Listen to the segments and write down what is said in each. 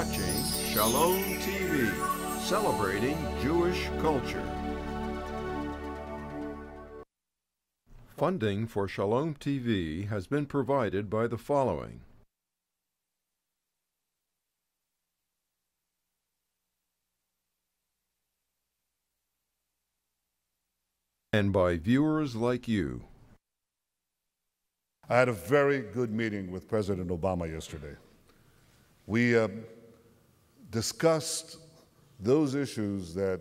watching Shalom TV, celebrating Jewish culture. Funding for Shalom TV has been provided by the following: and by viewers like you. I had a very good meeting with President Obama yesterday. We discussed those issues that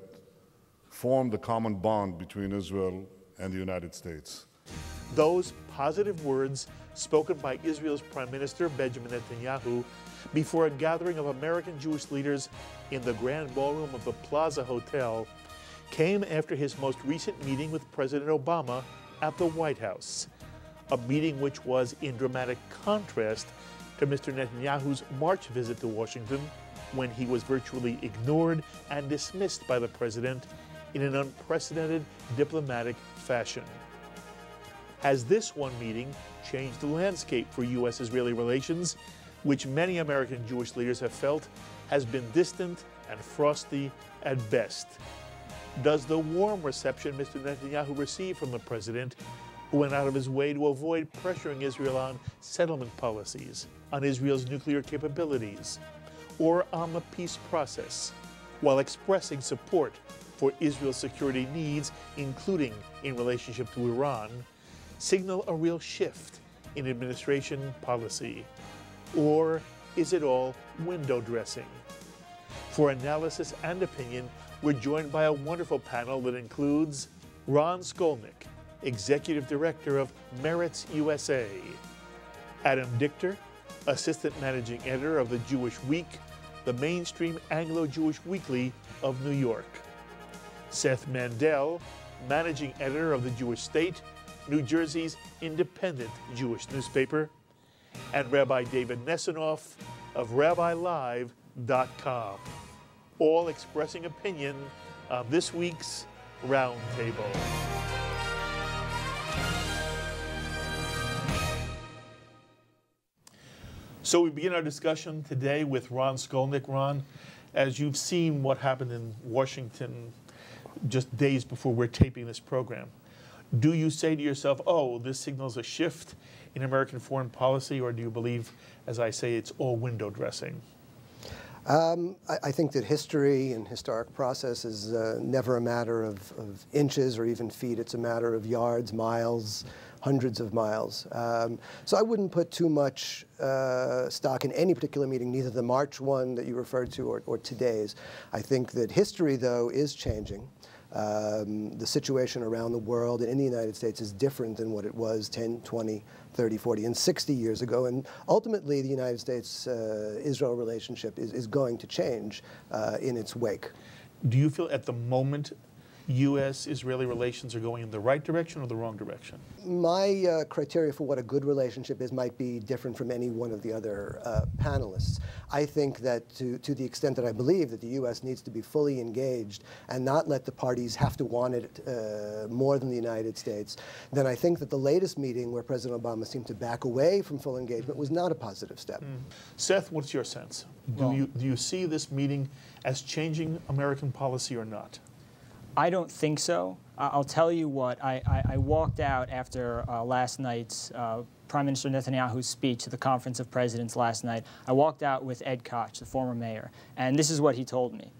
form the common bond between Israel and the United States. Those positive words spoken by Israel's Prime Minister Benjamin Netanyahu before a gathering of American Jewish leaders in the Grand Ballroom of the Plaza Hotel came after his most recent meeting with President Obama at the White House, a meeting which was in dramatic contrast to Mr. Netanyahu's March visit to Washington, when he was virtually ignored and dismissed by the president in an unprecedented diplomatic fashion. Has this one meeting changed the landscape for U.S.-Israeli relations, which many American Jewish leaders have felt has been distant and frosty at best? Does the warm reception Mr. Netanyahu received from the president, who went out of his way to avoid pressuring Israel on settlement policies, on Israel's nuclear capabilities, or on the peace process, while expressing support for Israel's security needs, including in relationship to Iran, signal a real shift in administration policy? Or is it all window dressing? For analysis and opinion, we're joined by a wonderful panel that includes Ron Skolnick, Executive Director of Meretz USA; Adam Dickter, Assistant Managing Editor of the Jewish Week, the mainstream Anglo-Jewish weekly of New York; Seth Mandel, Managing Editor of the Twostate, New Jersey's independent Jewish newspaper; and Rabbi David Nesenoff of RabbiLive.com, all expressing opinion on this week's Roundtable. So we begin our discussion today with Ron Skolnick. Ron, as you've seen what happened in Washington just days before we're taping this program, do you say to yourself, oh, this signals a shift in American foreign policy, or do you believe, as I say, it's all window dressing? I think that history and historic process is never a matter of inches or even feet. It's a matter of yards, miles, hundreds of miles. So I wouldn't put too much stock in any particular meeting, neither the March one that you referred to or today's. I think that history, though, is changing. The situation around the world and in the United States is different than what it was 10, 20, 30, 40, and 60 years ago. And ultimately, the United States-Israel relationship is going to change in its wake. Do you feel at the moment U.S.-Israeli relations are going in the right direction or the wrong direction? My criteria for what a good relationship is might be different from any one of the other panelists. I think that to the extent that I believe that the U.S. needs to be fully engaged and not let the parties have to want it more than the United States, then I think that the latest meeting where President Obama seemed to back away from full engagement was not a positive step. Seth, what's your sense? Do you see this meeting as changing American policy or not? I don't think so. I'll tell you what, I walked out after last night's Prime Minister Netanyahu's speech at the Conference of Presidents last night. I walked out with Ed Koch, the former mayor, and this is what he told me.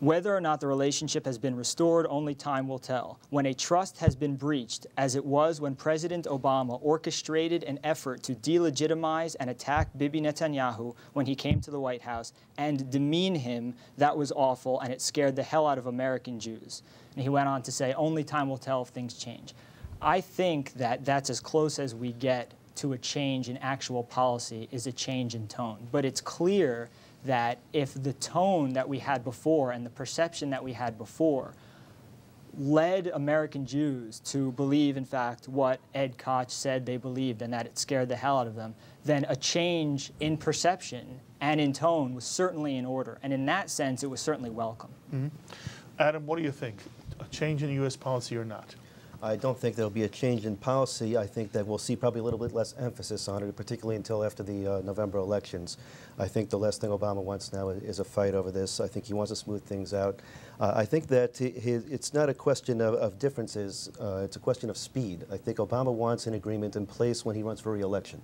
Whether or not the relationship has been restored, only time will tell. When a trust has been breached, as it was when President Obama orchestrated an effort to delegitimize and attack Bibi Netanyahu when he came to the White House and demean him, that was awful, and it scared the hell out of American Jews. And he went on to say, only time will tell if things change. I think that that's as close as we get to a change in actual policy, is a change in tone. But it's clear that if the tone that we had before and the perception that we had before led American Jews to believe, in fact, what Ed Koch said they believed and that it scared the hell out of them, then a change in perception and in tone was certainly in order. And in that sense, it was certainly welcome. Adam, what do you think? A change in U.S. policy or not? I don't think there'll be a change in policy. I think that we'll see probably a little bit less emphasis on it, particularly until after the November elections. I think the last thing Obama wants now is a fight over this. I think he wants to smooth things out. I think that it's not a question of differences. It's a question of speed. I think Obama wants an agreement in place when he runs for re-election.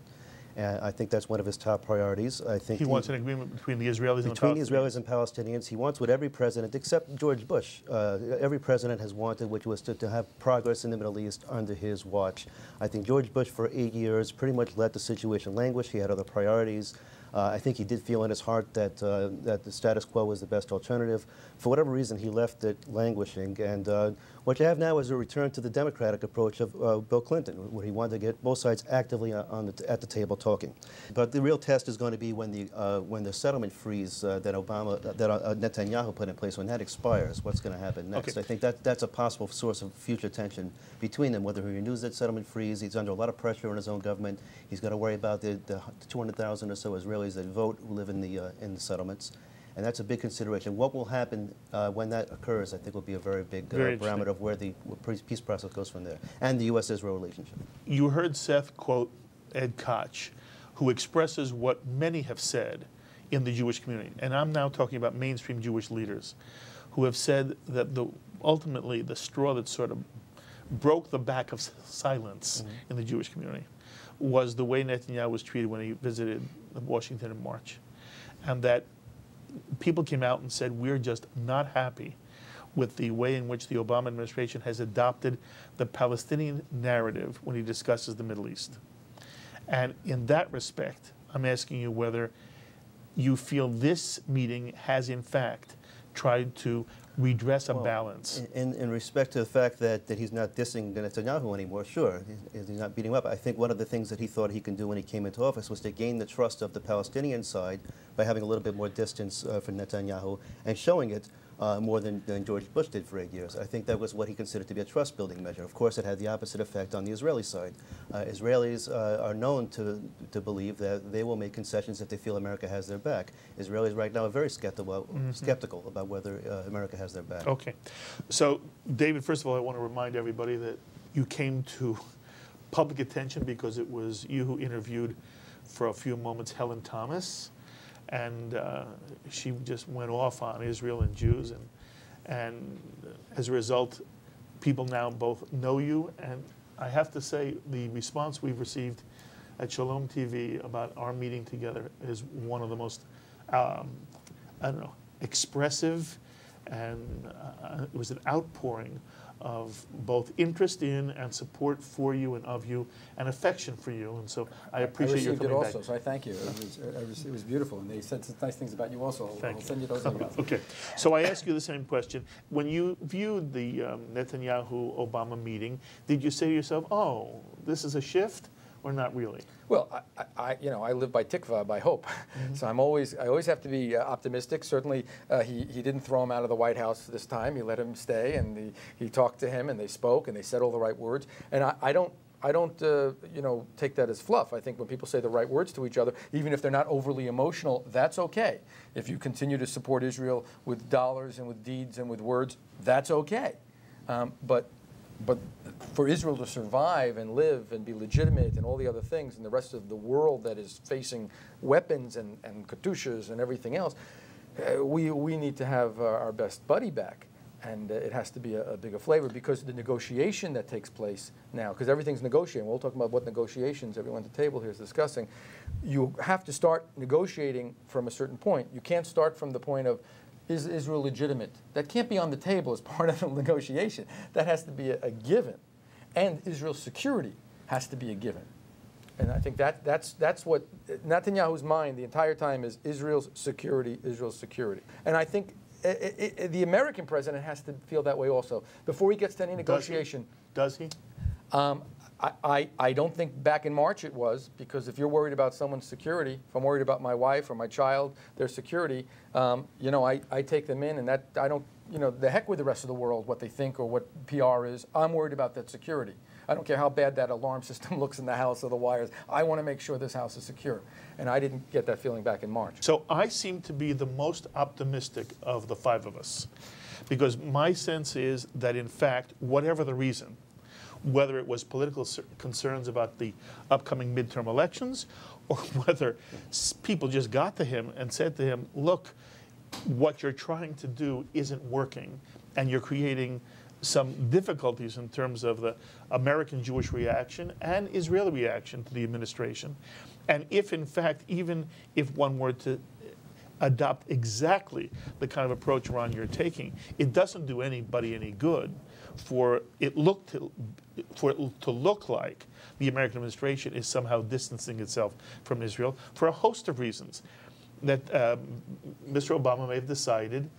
And I think that's one of his top priorities. I think he wants an agreement between the Israelis and the Palestinians. Between the Israelis and Palestinians. He wants what every president, except George Bush, every president has wanted, which was to have progress in the Middle East under his watch. I think George Bush, for 8 years, pretty much let the situation languish. He had other priorities. I think he did feel in his heart that that the status quo was the best alternative. For whatever reason, he left it languishing. And what you have now is a return to the Democratic approach of Bill Clinton, where he wanted to get both sides actively at the table talking. But the real test is going to be when the settlement freeze that Netanyahu put in place, when that expires. What's going to happen next? Okay. I think that's a possible source of future tension between them. Whether he renews that settlement freeze, he's under a lot of pressure on his own government. He's got to worry about the 200,000 or so Israelis that vote who live in the settlements. And that's a big consideration. What will happen when that occurs, I think, will be a very big parameter of where the peace process goes from there, and the U.S.-Israel relationship. You heard Seth quote Ed Koch, who expresses what many have said in the Jewish community. And I'm now talking about mainstream Jewish leaders who have said that ultimately the straw that sort of broke the back of silence in the Jewish community was the way Netanyahu was treated when he visited Washington in March. And that people came out and said, we're just not happy with the way in which the Obama administration has adopted the Palestinian narrative when he discusses the Middle East. And in that respect, I'm asking you whether you feel this meeting has, in fact, tried to redress a balance. In respect to the fact that he's not dissing Netanyahu anymore, sure, he's not beating him up. I think one of the things that he thought he can do when he came into office was to gain the trust of the Palestinian side by having a little bit more distance for Netanyahu and showing it more than George Bush did for 8 years. I think that was what he considered to be a trust-building measure. Of course, it had the opposite effect on the Israeli side. Israelis are known to believe that they will make concessions if they feel America has their back. Israelis right now are very skeptical about whether America has their back. Okay. So, David, first of all, I want to remind everybody that you came to public attention because it was you who interviewed for a few moments Helen Thomas. And she just went off on Israel and Jews, and as a result, people now both know you. And I have to say, the response we've received at Shalom TV about our meeting together is one of the most, I don't know, expressive, and it was an outpouring of both interest in and support for you and of you and affection for you. And so I appreciate your coming back. I received it also, so I thank you. It was beautiful, and they said some nice things about you also. I'll send you those emails. Okay. So I ask you the same question. When you viewed the Netanyahu-Obama meeting, did you say to yourself, oh, this is a shift, or not really? Well, I live by tikva, by hope. So I always have to be optimistic. Certainly, he didn't throw him out of the White House this time. He let him stay, and he talked to him, and they spoke, and they said all the right words. And I don't take that as fluff. I think when people say the right words to each other, even if they're not overly emotional, that's okay. If you continue to support Israel with dollars and with deeds and with words, that's okay. But for Israel to survive and live and be legitimate and all the other things, and the rest of the world that is facing weapons and katyushas and everything else, we need to have our best buddy back. And it has to be a bigger flavor, because the negotiation that takes place now, because everything's negotiating. We'll talk about what negotiations everyone at the table here is discussing. You have to start negotiating from a certain point. You can't start from the point of, is Israel legitimate? That can't be on the table as part of the negotiation. That has to be a given. And Israel's security has to be a given. And I think that's what Netanyahu's mind the entire time is: Israel's security, Israel's security. And I think the American president has to feel that way also. Before he gets to any negotiation. Does he? I don't think back in March it was, because if you're worried about someone's security, if I'm worried about my wife or my child, their security, I take them in, and that I don't, the heck with the rest of the world, what they think or what PR is. I'm worried about that security. I don't care how bad that alarm system looks in the house or the wires. I want to make sure this house is secure. And I didn't get that feeling back in March. So I seem to be the most optimistic of the five of us, because my sense is that, in fact, whatever the reason, whether it was political concerns about the upcoming midterm elections, or whether people just got to him and said to him, look, what you're trying to do isn't working, and you're creating some difficulties in terms of the American Jewish reaction and Israeli reaction to the administration. And if, in fact, even if one were to adopt exactly the kind of approach, Ron, you're taking, it doesn't do anybody any good for it to look like the American administration is somehow distancing itself from Israel for a host of reasons. That Mr. Obama may have decided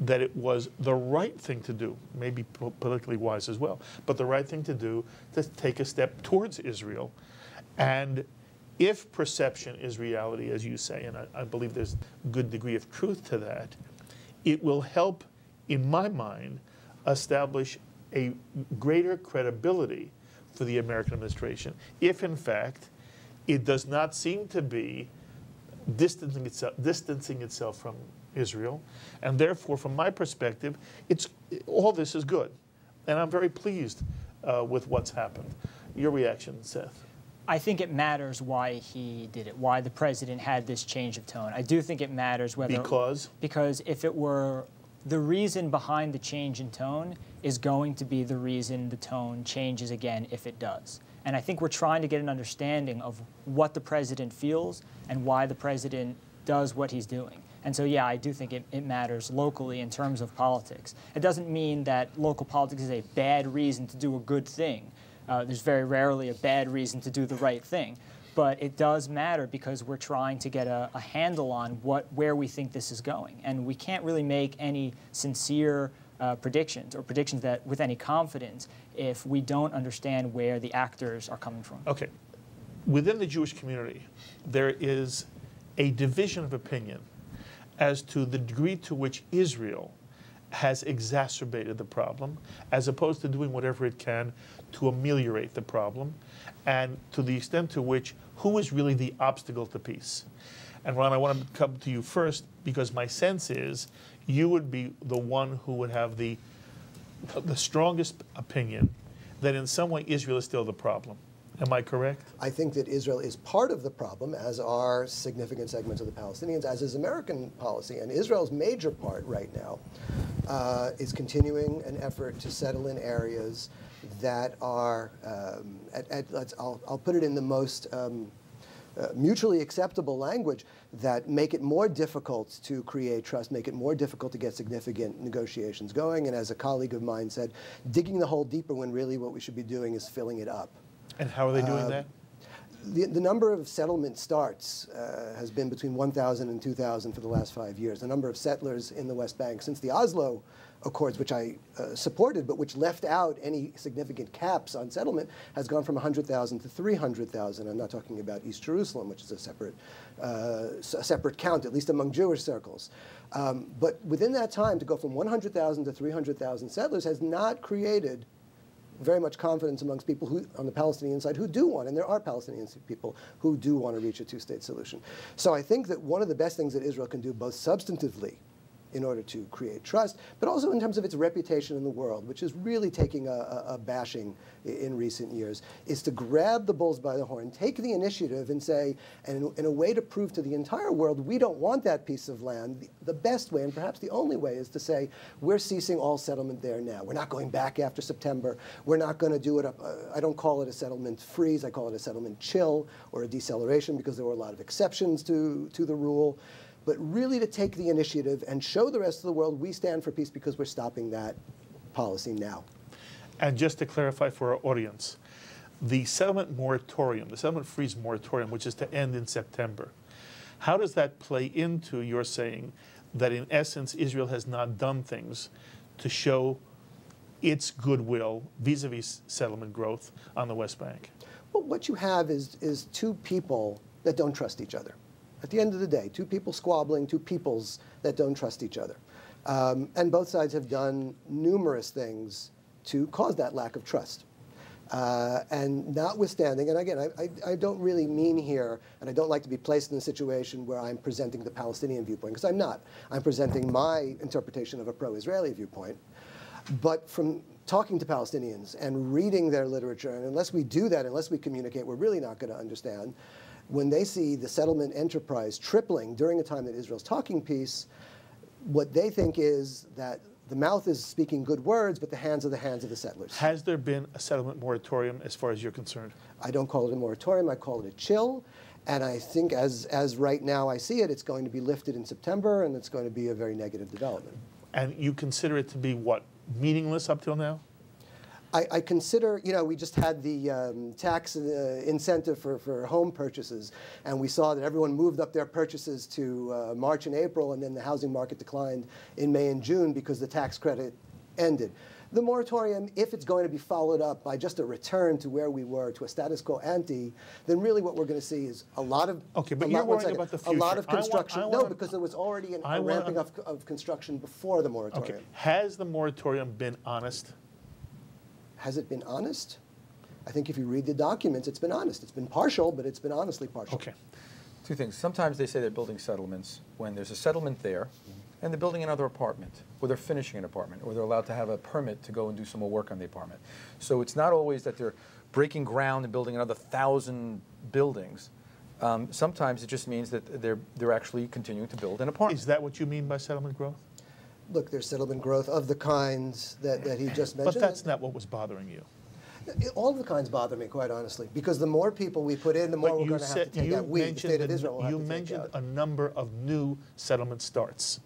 that it was the right thing to do, maybe politically wise as well, but the right thing to do to take a step towards Israel. And if perception is reality, as you say, and I believe there's a good degree of truth to that, it will help, in my mind, establish a greater credibility for the American administration if, in fact, it does not seem to be distancing itself from Israel. And therefore, from my perspective, all this is good. And I'm very pleased with what's happened. Your reaction, Seth? I think it matters why he did it, why the president had this change of tone. I do think it matters whether... Because? Because if it were... The reason behind the change in tone is going to be the reason the tone changes again if it does. And I think we're trying to get an understanding of what the president feels and why the president does what he's doing. And so, yeah, I do think it matters locally in terms of politics. It doesn't mean that local politics is a bad reason to do a good thing. There's very rarely a bad reason to do the right thing. But it does matter because we're trying to get a handle on where we think this is going. And we can't really make any sincere predictions or predictions that with any confidence if we don't understand where the actors are coming from. Okay. Within the Jewish community, there is a division of opinion as to the degree to which Israel has exacerbated the problem, as opposed to doing whatever it can to ameliorate the problem, and to the extent to which who is really the obstacle to peace. And Ron, I want to come to you first because my sense is you would be the one who would have the strongest opinion that in some way Israel is still the problem. Am I correct? I think that Israel is part of the problem, as are significant segments of the Palestinians, as is American policy. And Israel's major part right now is continuing an effort to settle in areas that are, I'll put it in the most mutually acceptable language, that make it more difficult to create trust, make it more difficult to get significant negotiations going. And as a colleague of mine said, digging the hole deeper when really what we should be doing is filling it up. And how are they doing that? The number of settlement starts has been between 1,000 and 2,000 for the last 5 years. The number of settlers in the West Bank since the Oslo Accords, which I supported, but which left out any significant caps on settlement, has gone from 100,000 to 300,000. I'm not talking about East Jerusalem, which is a separate count, at least among Jewish circles. But within that time, to go from 100,000 to 300,000 settlers has not created very much confidence amongst people who, on the Palestinian side, who do want, and there are Palestinian people who do want to reach a two-state solution. So I think that one of the best things that Israel can do, both substantively in order to create trust, but also in terms of its reputation in the world, which is really taking a bashing in recent years, is to grab the bulls by the horn, take the initiative and say, and in a way to prove to the entire world, we don't want that piece of land. The best way, and perhaps the only way, is to say, we're ceasing all settlement there now. We're not going back after September. We're not going to do it, I don't call it a settlement freeze, I call it a settlement chill or a deceleration, because there were a lot of exceptions to the rule. But really to take the initiative and show the rest of the world we stand for peace because we're stopping that policy now. And just to clarify for our audience, the settlement moratorium, the settlement freeze moratorium, which is to end in September, how does that play into your saying that in essence Israel has not done things to show its goodwill vis-a-vis settlement growth on the West Bank? Well, what you have is two people that don't trust each other. At the end of the day, two people squabbling, two peoples that don't trust each other. And both sides have done numerous things to cause that lack of trust. And notwithstanding, and again, I don't really mean here, and I don't like to be placed in a situation where I'm presenting the Palestinian viewpoint, because I'm not. I'm presenting my interpretation of a pro-Israeli viewpoint. But from talking to Palestinians and reading their literature. And unless we do that, unless we communicate, we're really not going to understand. When they see the settlement enterprise tripling during the time that Israel's talking peace, what they think is that the mouth is speaking good words, but the hands are the hands of the settlers. Has there been a settlement moratorium as far as you're concerned? I don't call it a moratorium, I call it a chill. And I think as right now I see it, it's going to be lifted in September, and it's going to be a very negative development. And you consider it to be what, meaningless up till now? I consider, you know, we just had the tax incentive for home purchases, and we saw that everyone moved up their purchases to March and April, and then the housing market declined in May and June because the tax credit ended. The moratorium, if it's going to be followed up by just a return to where we were, to a status quo ante, then really what we're going to see is a lot of okay, but you're worrying about the future. A lot of construction. No, because there was already a ramping up of construction before the moratorium. Okay. Has the moratorium been honest? Has it been honest? I think if you read the documents, it's been honest. It's been partial, but it's been honestly partial. Okay. Two things. Sometimes they say they're building settlements when there's a settlement there, and they're building another apartment, or they're finishing an apartment, or they're allowed to have a permit to go and do some more work on the apartment. So it's not always that they're breaking ground and building another 1,000 buildings. Sometimes it just means that they're actually continuing to build an apartment. Is that what you mean by settlement growth? Look, there's settlement growth of the kinds that he just mentioned. But that's not what was bothering you. All of the kinds bother me, quite honestly, because the more people we put in, the more we're going to have to take out. We, the state of Israel, will have to take out. You mentioned a number of new settlement starts.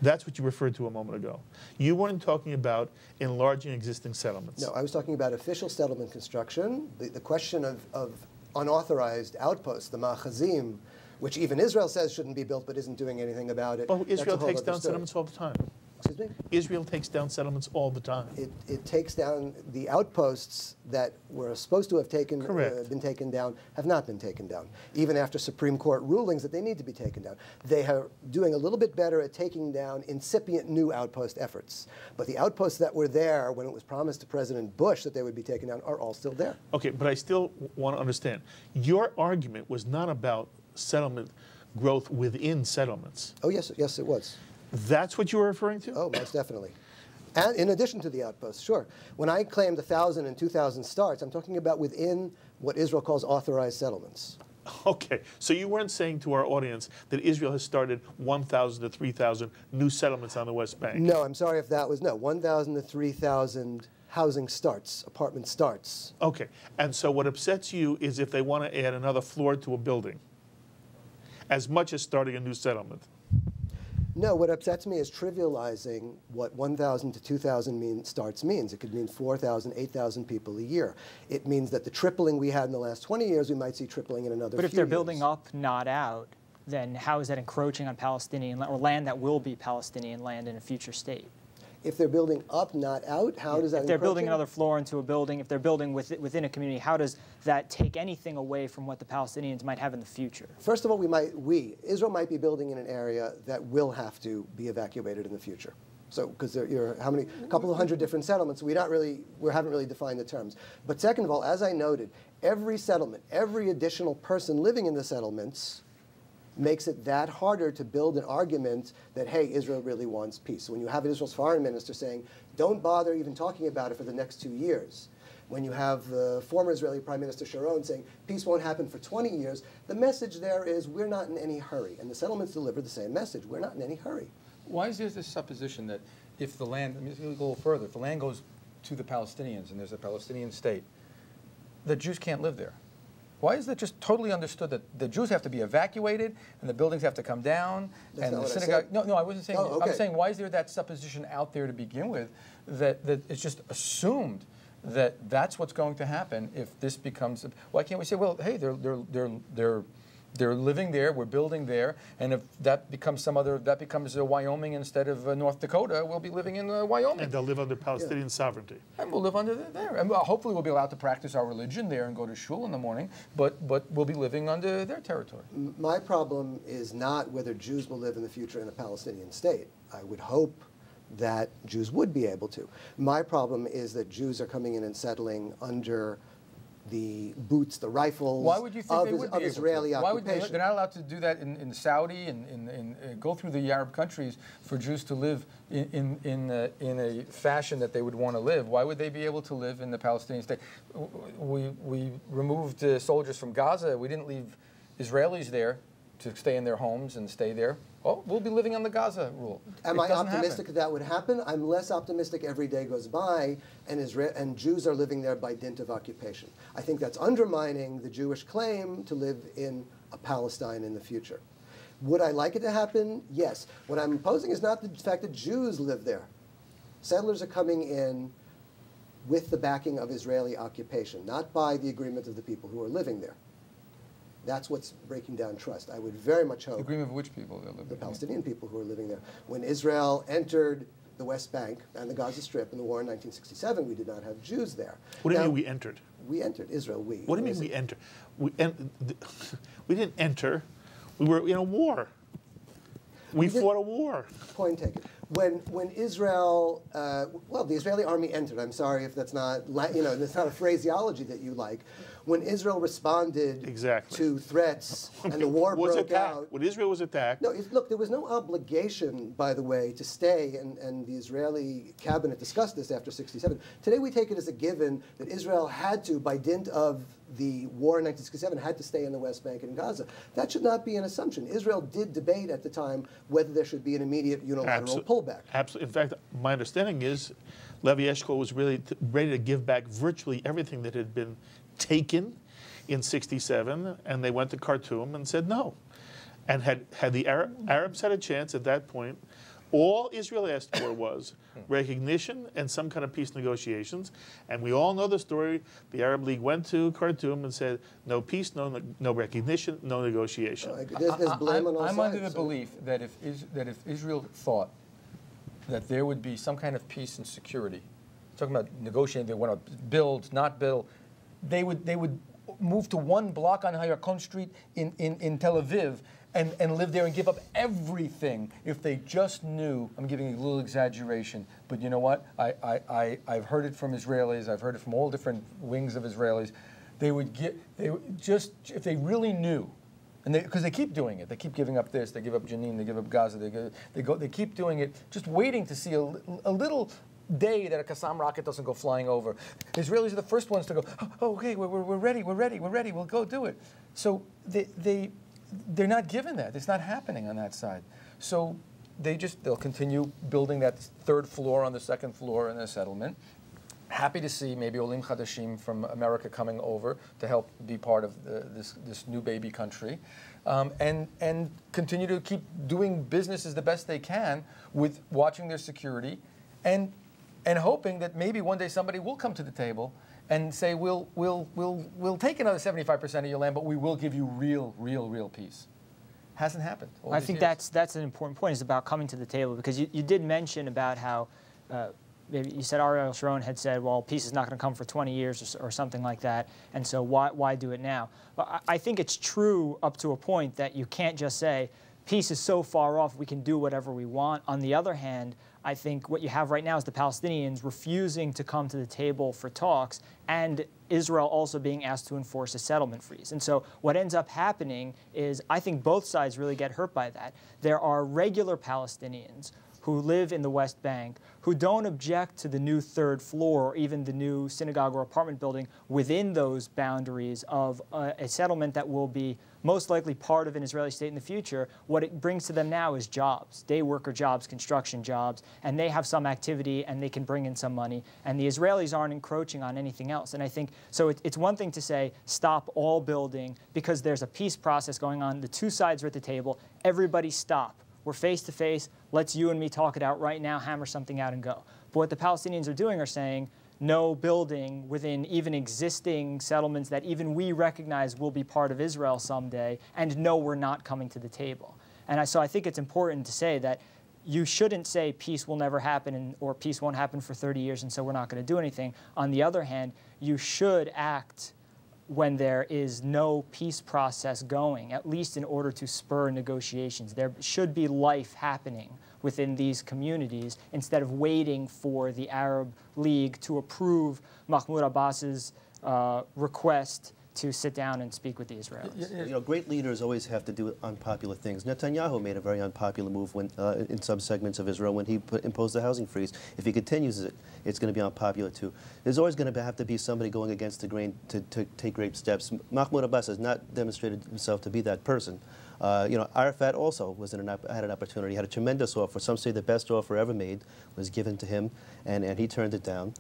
That's what you referred to a moment ago. You weren't talking about enlarging existing settlements. No, I was talking about official settlement construction, the question of unauthorized outposts, the machazim, which even Israel says shouldn't be built but isn't doing anything about it. Well, Israel takes down settlements all the time. Excuse me? Israel takes down settlements all the time. It takes down the outposts that were supposed to have been taken down, have not been taken down, even after Supreme Court rulings that they need to be taken down. They are doing a little bit better at taking down incipient new outpost efforts. But the outposts that were there when it was promised to President Bush that they would be taken down are all still there. Okay, but I still want to understand. Your argument was not about settlement growth within settlements. Oh, yes, yes, it was. That's what you were referring to? Oh, most definitely. And in addition to the outposts, sure. When I claimed 1,000 and 2,000 starts, I'm talking about within what Israel calls authorized settlements. Okay, so you weren't saying to our audience that Israel has started 1,000 to 3,000 new settlements on the West Bank. No, I'm sorry if that was, no, 1,000 to 3,000 housing starts, apartment starts. Okay, and so what upsets you is if they want to add another floor to a building, as much as starting a new settlement. No, what upsets me is trivializing what 1,000 to 2,000 starts means. It could mean 4,000, 8,000 people a year. It means that the tripling we had in the last 20 years, we might see tripling in another few years. But if they're building up, not out, then how is that encroaching on Palestinian or land that will be Palestinian land in a future state? If they're building up, not out, how does that If they're building another floor into a building, if they're building within a community, how does that take anything away from what the Palestinians might have in the future? First of all, Israel might be building in an area that will have to be evacuated in the future. So, because you're how many? A couple of hundred different settlements. We haven't really defined the terms. But second of all, as I noted, every settlement, every additional person living in the settlements makes it that harder to build an argument that, hey, Israel really wants peace. When you have Israel's foreign minister saying, don't bother even talking about it for the next 2 years, when you have the former Israeli Prime Minister Sharon saying peace won't happen for 20 years, the message there is we're not in any hurry. And the settlements deliver the same message. We're not in any hurry. Why is there this supposition that if the land, let me go a little further, if the land goes to the Palestinians and there's a Palestinian state, the Jews can't live there? Why is it just totally understood that the Jews have to be evacuated and the buildings have to come down and the synagogue? No, I wasn't saying. Oh, okay. I'm saying why is there that supposition out there to begin with that it's just assumed that that's what's going to happen if this becomes? Why can't we say, well, hey, they're living there, we're building there, and if that becomes Wyoming instead of North Dakota, we'll be living in Wyoming. And they'll live under Palestinian sovereignty. And we'll live under there. And hopefully we'll be allowed to practice our religion there and go to shul in the morning, but we'll be living under their territory. My problem is not whether Jews will live in the future in a Palestinian state. I would hope that Jews would be able to. My problem is that Jews are coming in and settling under the boots, the rifles Why would you think of, they would be of able Israeli to? Why would occupation. they're not allowed to do that in Saudi and go through the Arab countries for Jews to live in a fashion that they would want to live? Why would they be able to live in the Palestinian state? We removed soldiers from Gaza. We didn't leave Israelis there to stay in their homes and stay there. Oh, we'll be living on the Gaza rule. Am I optimistic that would happen? I'm less optimistic every day goes by, and Jews are living there by dint of occupation. I think that's undermining the Jewish claim to live in a Palestine in the future. Would I like it to happen? Yes. What I'm opposing is not the fact that Jews live there. Settlers are coming in with the backing of Israeli occupation, not by the agreement of the people who are living there. That's what's breaking down trust. I would very much hope. The agreement of which people they're living? The Palestinian people who are living there. When Israel entered the West Bank and the Gaza Strip in the war in 1967, we did not have Jews there. What do you mean we entered? We entered. Israel, we. What do you mean we entered? We didn't enter. We were in a war. We fought a war. Point taken. When Israel, well, the Israeli army entered. I'm sorry if that's not, that's not a phraseology that you like. When Israel responded to threats and the war broke out. When Israel was attacked. No, look, there was no obligation, by the way, to stay, and the Israeli cabinet discussed this after '67. Today we take it as a given that Israel had to, by dint of the war in 1967, had to stay in the West Bank and in Gaza. That should not be an assumption. Israel did debate at the time whether there should be an immediate unilateral pullback. Absolutely. In fact, my understanding is Levi Eshkol was really ready to give back virtually everything that had been taken in '67, and they went to Khartoum and said no. And had the Arabs had a chance at that point, all Israel asked for was recognition and some kind of peace negotiations. And we all know the story. The Arab League went to Khartoum and said, no peace, no recognition, no negotiation. There's blame on all I'm sides, under the belief that if Israel thought that there would be some kind of peace and security, talking about negotiating, they want to build, not build, they would move to one block on Hayakon Street in Tel Aviv and live there and give up everything if they just knew. I'm giving a little exaggeration, but you know what? I've heard it from Israelis. I've heard it from all different wings of Israelis. If they really knew, and because they keep doing it, they keep giving up this, they give up Jenin, they give up Gaza, they keep doing it, just waiting to see a little day that a Qassam rocket doesn't go flying over. The Israelis are the first ones to go, oh, okay, we're ready, we'll go do it. So they're not given that. It's not happening on that side. So they'll continue building that third floor on the second floor in the settlement. Happy to see maybe Olim Chadashim from America coming over to help be part of this new baby country, and continue to keep doing business as the best they can with watching their security, and hoping that maybe one day somebody will come to the table and say we'll take another 75% of your land, but we will give you real peace. Hasn't happened. I think that's an important point, is about coming to the table, because you did mention about how you said Ariel Sharon had said, well, peace is not going to come for 20 years or something like that, and so why do it now? But I think it's true up to a point that you can't just say peace is so far off we can do whatever we want. On the other hand, I think what you have right now is the Palestinians refusing to come to the table for talks, and Israel also being asked to enforce a settlement freeze. And so what ends up happening is, I think both sides really get hurt by that. There are regular Palestinians who live in the West Bank who don't object to the new third floor or even the new synagogue or apartment building within those boundaries of a settlement that will be most likely part of an Israeli state in the future. What it brings to them now is jobs, day worker jobs, construction jobs, and they have some activity and they can bring in some money. And the Israelis aren't encroaching on anything else. And I think, so it's one thing to say, stop all building because there's a peace process going on. The two sides are at the table. Everybody stop. We're face to face. Let's you and me talk it out right now, hammer something out and go. But what the Palestinians are doing are saying, no building within even existing settlements that even we recognize will be part of Israel someday, and no, we're not coming to the table. And so I think it's important to say that you shouldn't say peace will never happen or peace won't happen for 30 years and so we're not going to do anything. On the other hand, you should act when there is no peace process going, at least in order to spur negotiations. There should be life happening within these communities instead of waiting for the Arab League to approve Mahmoud Abbas's request to sit down and speak with the Israelis. You know, great leaders always have to do unpopular things. Netanyahu made a very unpopular move when, in some segments of Israel when he imposed the housing freeze. If he continues it, it's going to be unpopular too. There's always going to have to be somebody going against the grain to take great steps. Mahmoud Abbas has not demonstrated himself to be that person. You know, Arafat also had an opportunity. He had a tremendous offer. Some say the best offer ever made was given to him, and he turned it down.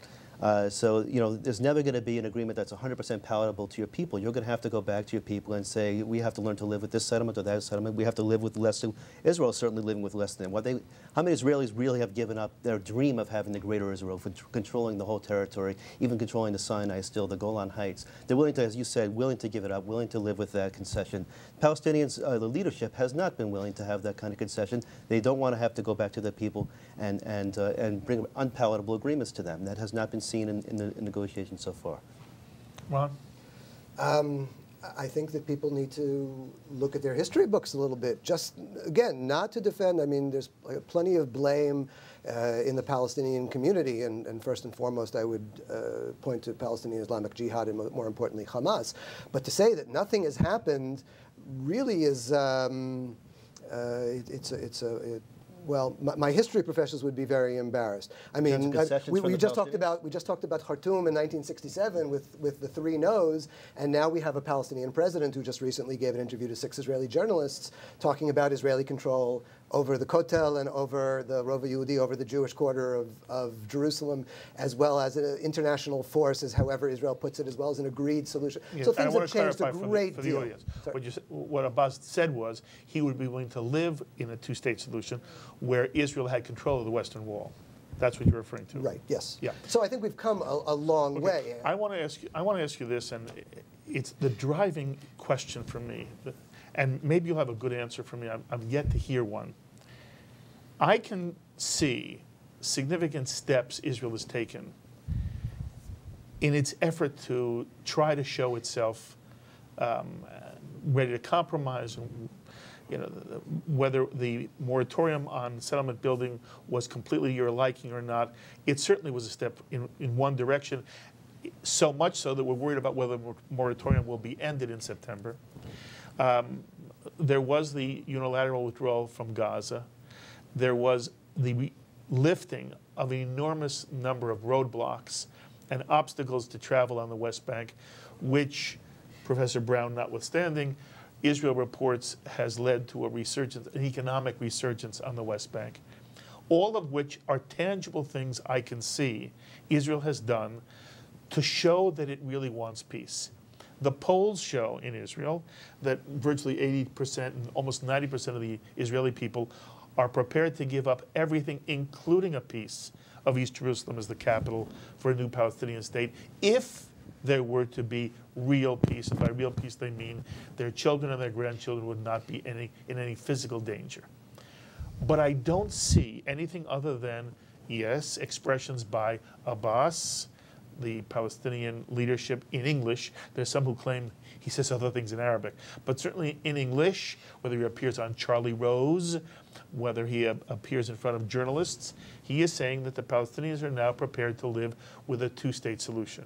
So, you know, there's never going to be an agreement that's 100% palatable to your people. You're going to have to go back to your people and say, we have to learn to live with this settlement or that settlement. We have to live with less than. Israel is certainly living with less than. How many Israelis really have given up their dream of having the greater Israel, for controlling the whole territory, even controlling the Sinai still, the Golan Heights? They're willing to, as you said, willing to give it up, willing to live with that concession. Palestinians, the leadership has not been willing to have that kind of concession. They don't want to have to go back to their people and bring unpalatable agreements to them. That has not been seen in the negotiations so far. Ron? I think that people need to look at their history books a little bit. Just, again, not to defend. I mean, there's plenty of blame in the Palestinian community, and first and foremost, I would point to Palestinian Islamic Jihad and, more importantly, Hamas. But to say that nothing has happened really is, well, my history professors would be very embarrassed. I mean, we just talked about Khartoum in 1967 with the 3 no's, and now we have a Palestinian president who just recently gave an interview to 6 Israeli journalists talking about Israeli control over the Kotel and over the Rova Yehudi, over the Jewish quarter of Jerusalem, as well as an international force, as however Israel puts it, as well as an agreed solution. Yes, so things have changed a great for the deal. audience. What Abbas said was he would be willing to live in a 2-state solution where Israel had control of the Western Wall. That's what you're referring to. Right. Yes. Yeah. So I think we've come a long way. I want to ask you this, and it's the driving question for me, and maybe you'll have a good answer for me. I'm yet to hear one. I can see significant steps Israel has taken in its effort to try to show itself ready to compromise. You know, whether the moratorium on settlement building was completely your liking or not, it certainly was a step in one direction, so much so that we're worried about whether the moratorium will be ended in September. There was the unilateral withdrawal from Gaza. There was the lifting of an enormous number of roadblocks and obstacles to travel on the West Bank, which, Professor Brown notwithstanding, Israel reports has led to a resurgence, an economic resurgence on the West Bank. All of which are tangible things I can see Israel has done to show that it really wants peace. The polls show in Israel that virtually 80% and almost 90% of the Israeli people are prepared to give up everything, including a piece of East Jerusalem as the capital for a new Palestinian state, if there were to be real peace. And by real peace, they mean their children and their grandchildren would not be in any physical danger. But I don't see anything other than, yes, expressions by Abbas, the Palestinian leadership in English. There's some who claim he says other things in Arabic. But certainly in English, whether he appears on Charlie Rose, whether he appears in front of journalists, he is saying that the Palestinians are now prepared to live with a 2-state solution.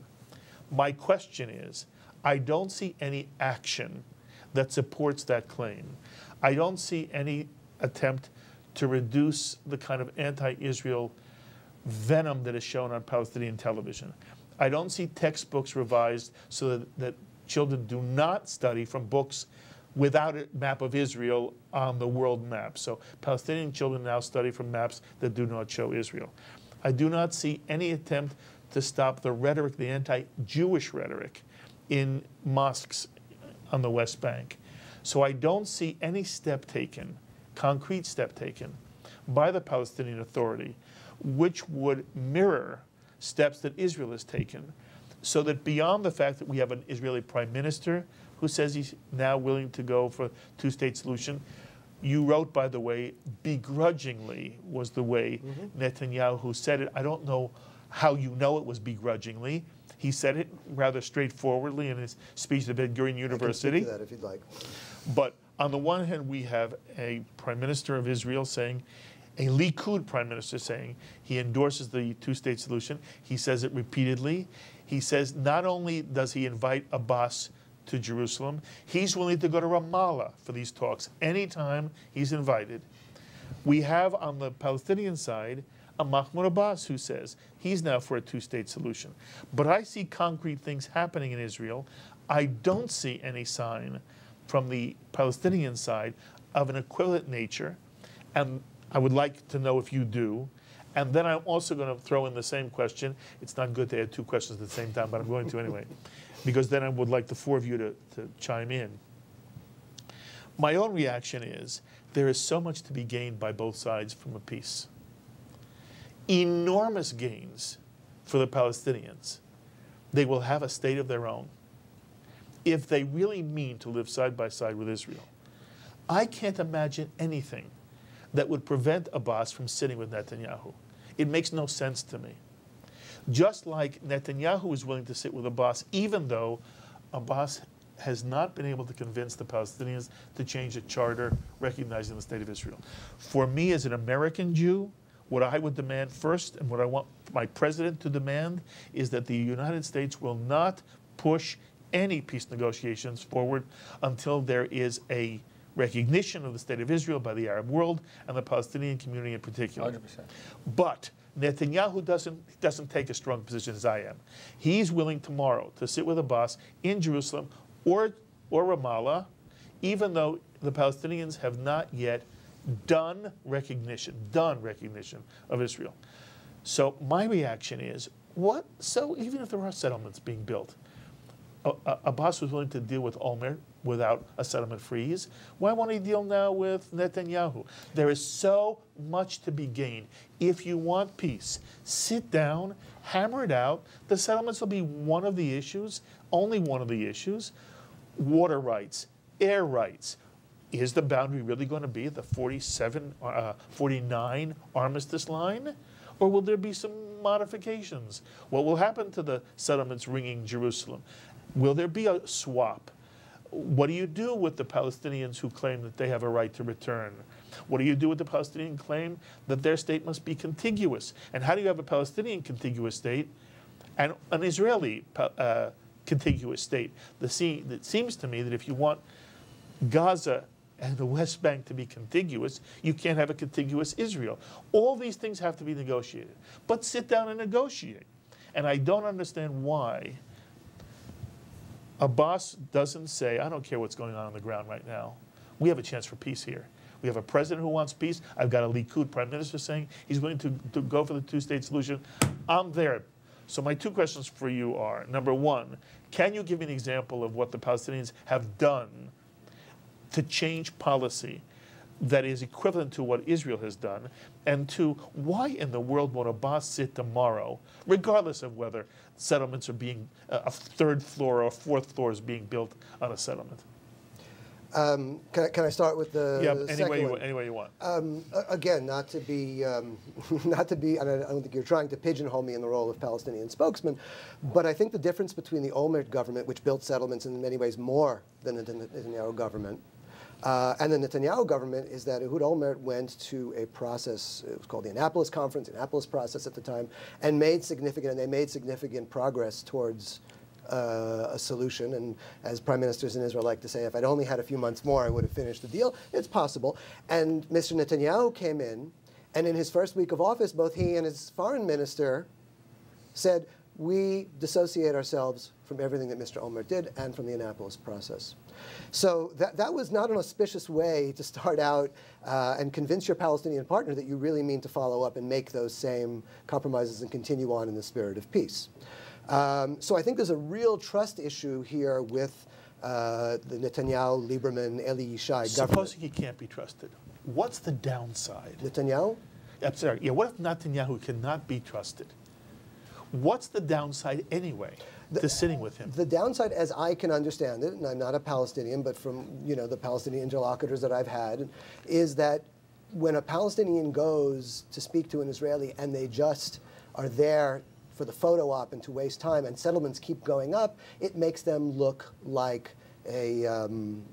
My question is, I don't see any action that supports that claim. I don't see any attempt to reduce the kind of anti-Israel venom that is shown on Palestinian television. I don't see textbooks revised so that children do not study from books without a map of Israel on the world map. So Palestinian children now study from maps that do not show Israel. I do not see any attempt to stop the rhetoric, the anti-Jewish rhetoric in mosques on the West Bank. So I don't see any step taken, concrete step taken, by the Palestinian Authority, which would mirror steps that Israel has taken, so that beyond the fact that we have an Israeli prime minister who says he's now willing to go for a 2-state solution, you wrote, by the way, begrudgingly was the way Netanyahu said it. I don't know how you know it was begrudgingly. He said it rather straightforwardly in his speech at Ben-Gurion University. I can speak to that if you'd like. But on the one hand, we have a prime minister of Israel saying, a Likud prime minister saying he endorses the 2-state solution. He says it repeatedly. He says not only does he invite Abbas to Jerusalem, he's willing to go to Ramallah for these talks anytime he's invited. We have on the Palestinian side a Mahmoud Abbas who says he's now for a two-state solution. But I see concrete things happening in Israel. I don't see any sign from the Palestinian side of an equivalent nature, and I would like to know if you do. And then I'm also going to throw in the same question. It's not good to add two questions at the same time, but I'm going to anyway, because then I would like the four of you to chime in. My own reaction is there is so much to be gained by both sides from a peace. Enormous gains for the Palestinians. They will have a state of their own if they really mean to live side by side with Israel. I can't imagine anything that would prevent Abbas from sitting with Netanyahu. It makes no sense to me. Just like Netanyahu is willing to sit with Abbas, even though Abbas has not been able to convince the Palestinians to change the charter recognizing the state of Israel. For me as an American Jew, what I would demand first, and what I want my president to demand, is that the United States will not push any peace negotiations forward until there is a recognition of the state of Israel by the Arab world and the Palestinian community in particular. 100%. But Netanyahu doesn't take a strong position as I am. He's willing tomorrow to sit with Abbas in Jerusalem or Ramallah, even though the Palestinians have not yet done recognition of Israel. So my reaction is, what? So even if there are settlements being built, Abbas was willing to deal with Olmert without a settlement freeze. Why won't he deal now with Netanyahu? There is so much to be gained. If you want peace, sit down, hammer it out. The settlements will be one of the issues, only one of the issues. Water rights, air rights. Is the boundary really going to be the 49 armistice line? Or will there be some modifications? What will happen to the settlements ringing Jerusalem? Will there be a swap? What do you do with the Palestinians who claim that they have a right to return? What do you do with the Palestinian claim that their state must be contiguous? And how do you have a Palestinian contiguous state and an Israeli contiguous state? It seems to me that if you want Gaza and the West Bank to be contiguous, you can't have a contiguous Israel. All these things have to be negotiated. But sit down and negotiate. And I don't understand why Abbas doesn't say, I don't care what's going on the ground right now. We have a chance for peace here. We have a president who wants peace. I've got a Likud prime minister saying he's willing to go for the two-state solution. I'm there. So my two questions for you are, number one, can you give me an example of what the Palestinians have done to change policy that is equivalent to what Israel has done? And two, why in the world won't Abbas sit tomorrow, regardless of whether settlements are being, a third floor or a fourth floor is being built on a settlement? Can I start with the any way you want. Again, not to be, and I don't think you're trying to pigeonhole me in the role of Palestinian spokesman, but I think the difference between the Olmert government, which built settlements in many ways more than the Netanyahu government, and the Netanyahu government is that Ehud Olmert went to a process, it was called the Annapolis Conference, Annapolis process at the time, and they made significant progress towards a solution. And as prime ministers in Israel like to say, if I'd only had a few months more, I would have finished the deal. It's possible. And Mr. Netanyahu came in, and in his first week of office, both he and his foreign minister said, we dissociate ourselves from everything that Mr. Olmert did and from the Annapolis process. So that was not an auspicious way to start out and convince your Palestinian partner that you really mean to follow up and make those same compromises and continue on in the spirit of peace. So I think there's a real trust issue here with the Netanyahu, Lieberman, Eli Yishai government. Supposing he can't be trusted, what's the downside? Netanyahu? I'm sorry, yeah, what if Netanyahu cannot be trusted? What's the downside anyway to sitting with him? The downside, as I can understand it, and I'm not a Palestinian, but from the Palestinian interlocutors that I've had, is that when a Palestinian goes to speak to an Israeli and they just are there for the photo op and to waste time and settlements keep going up, it makes them look like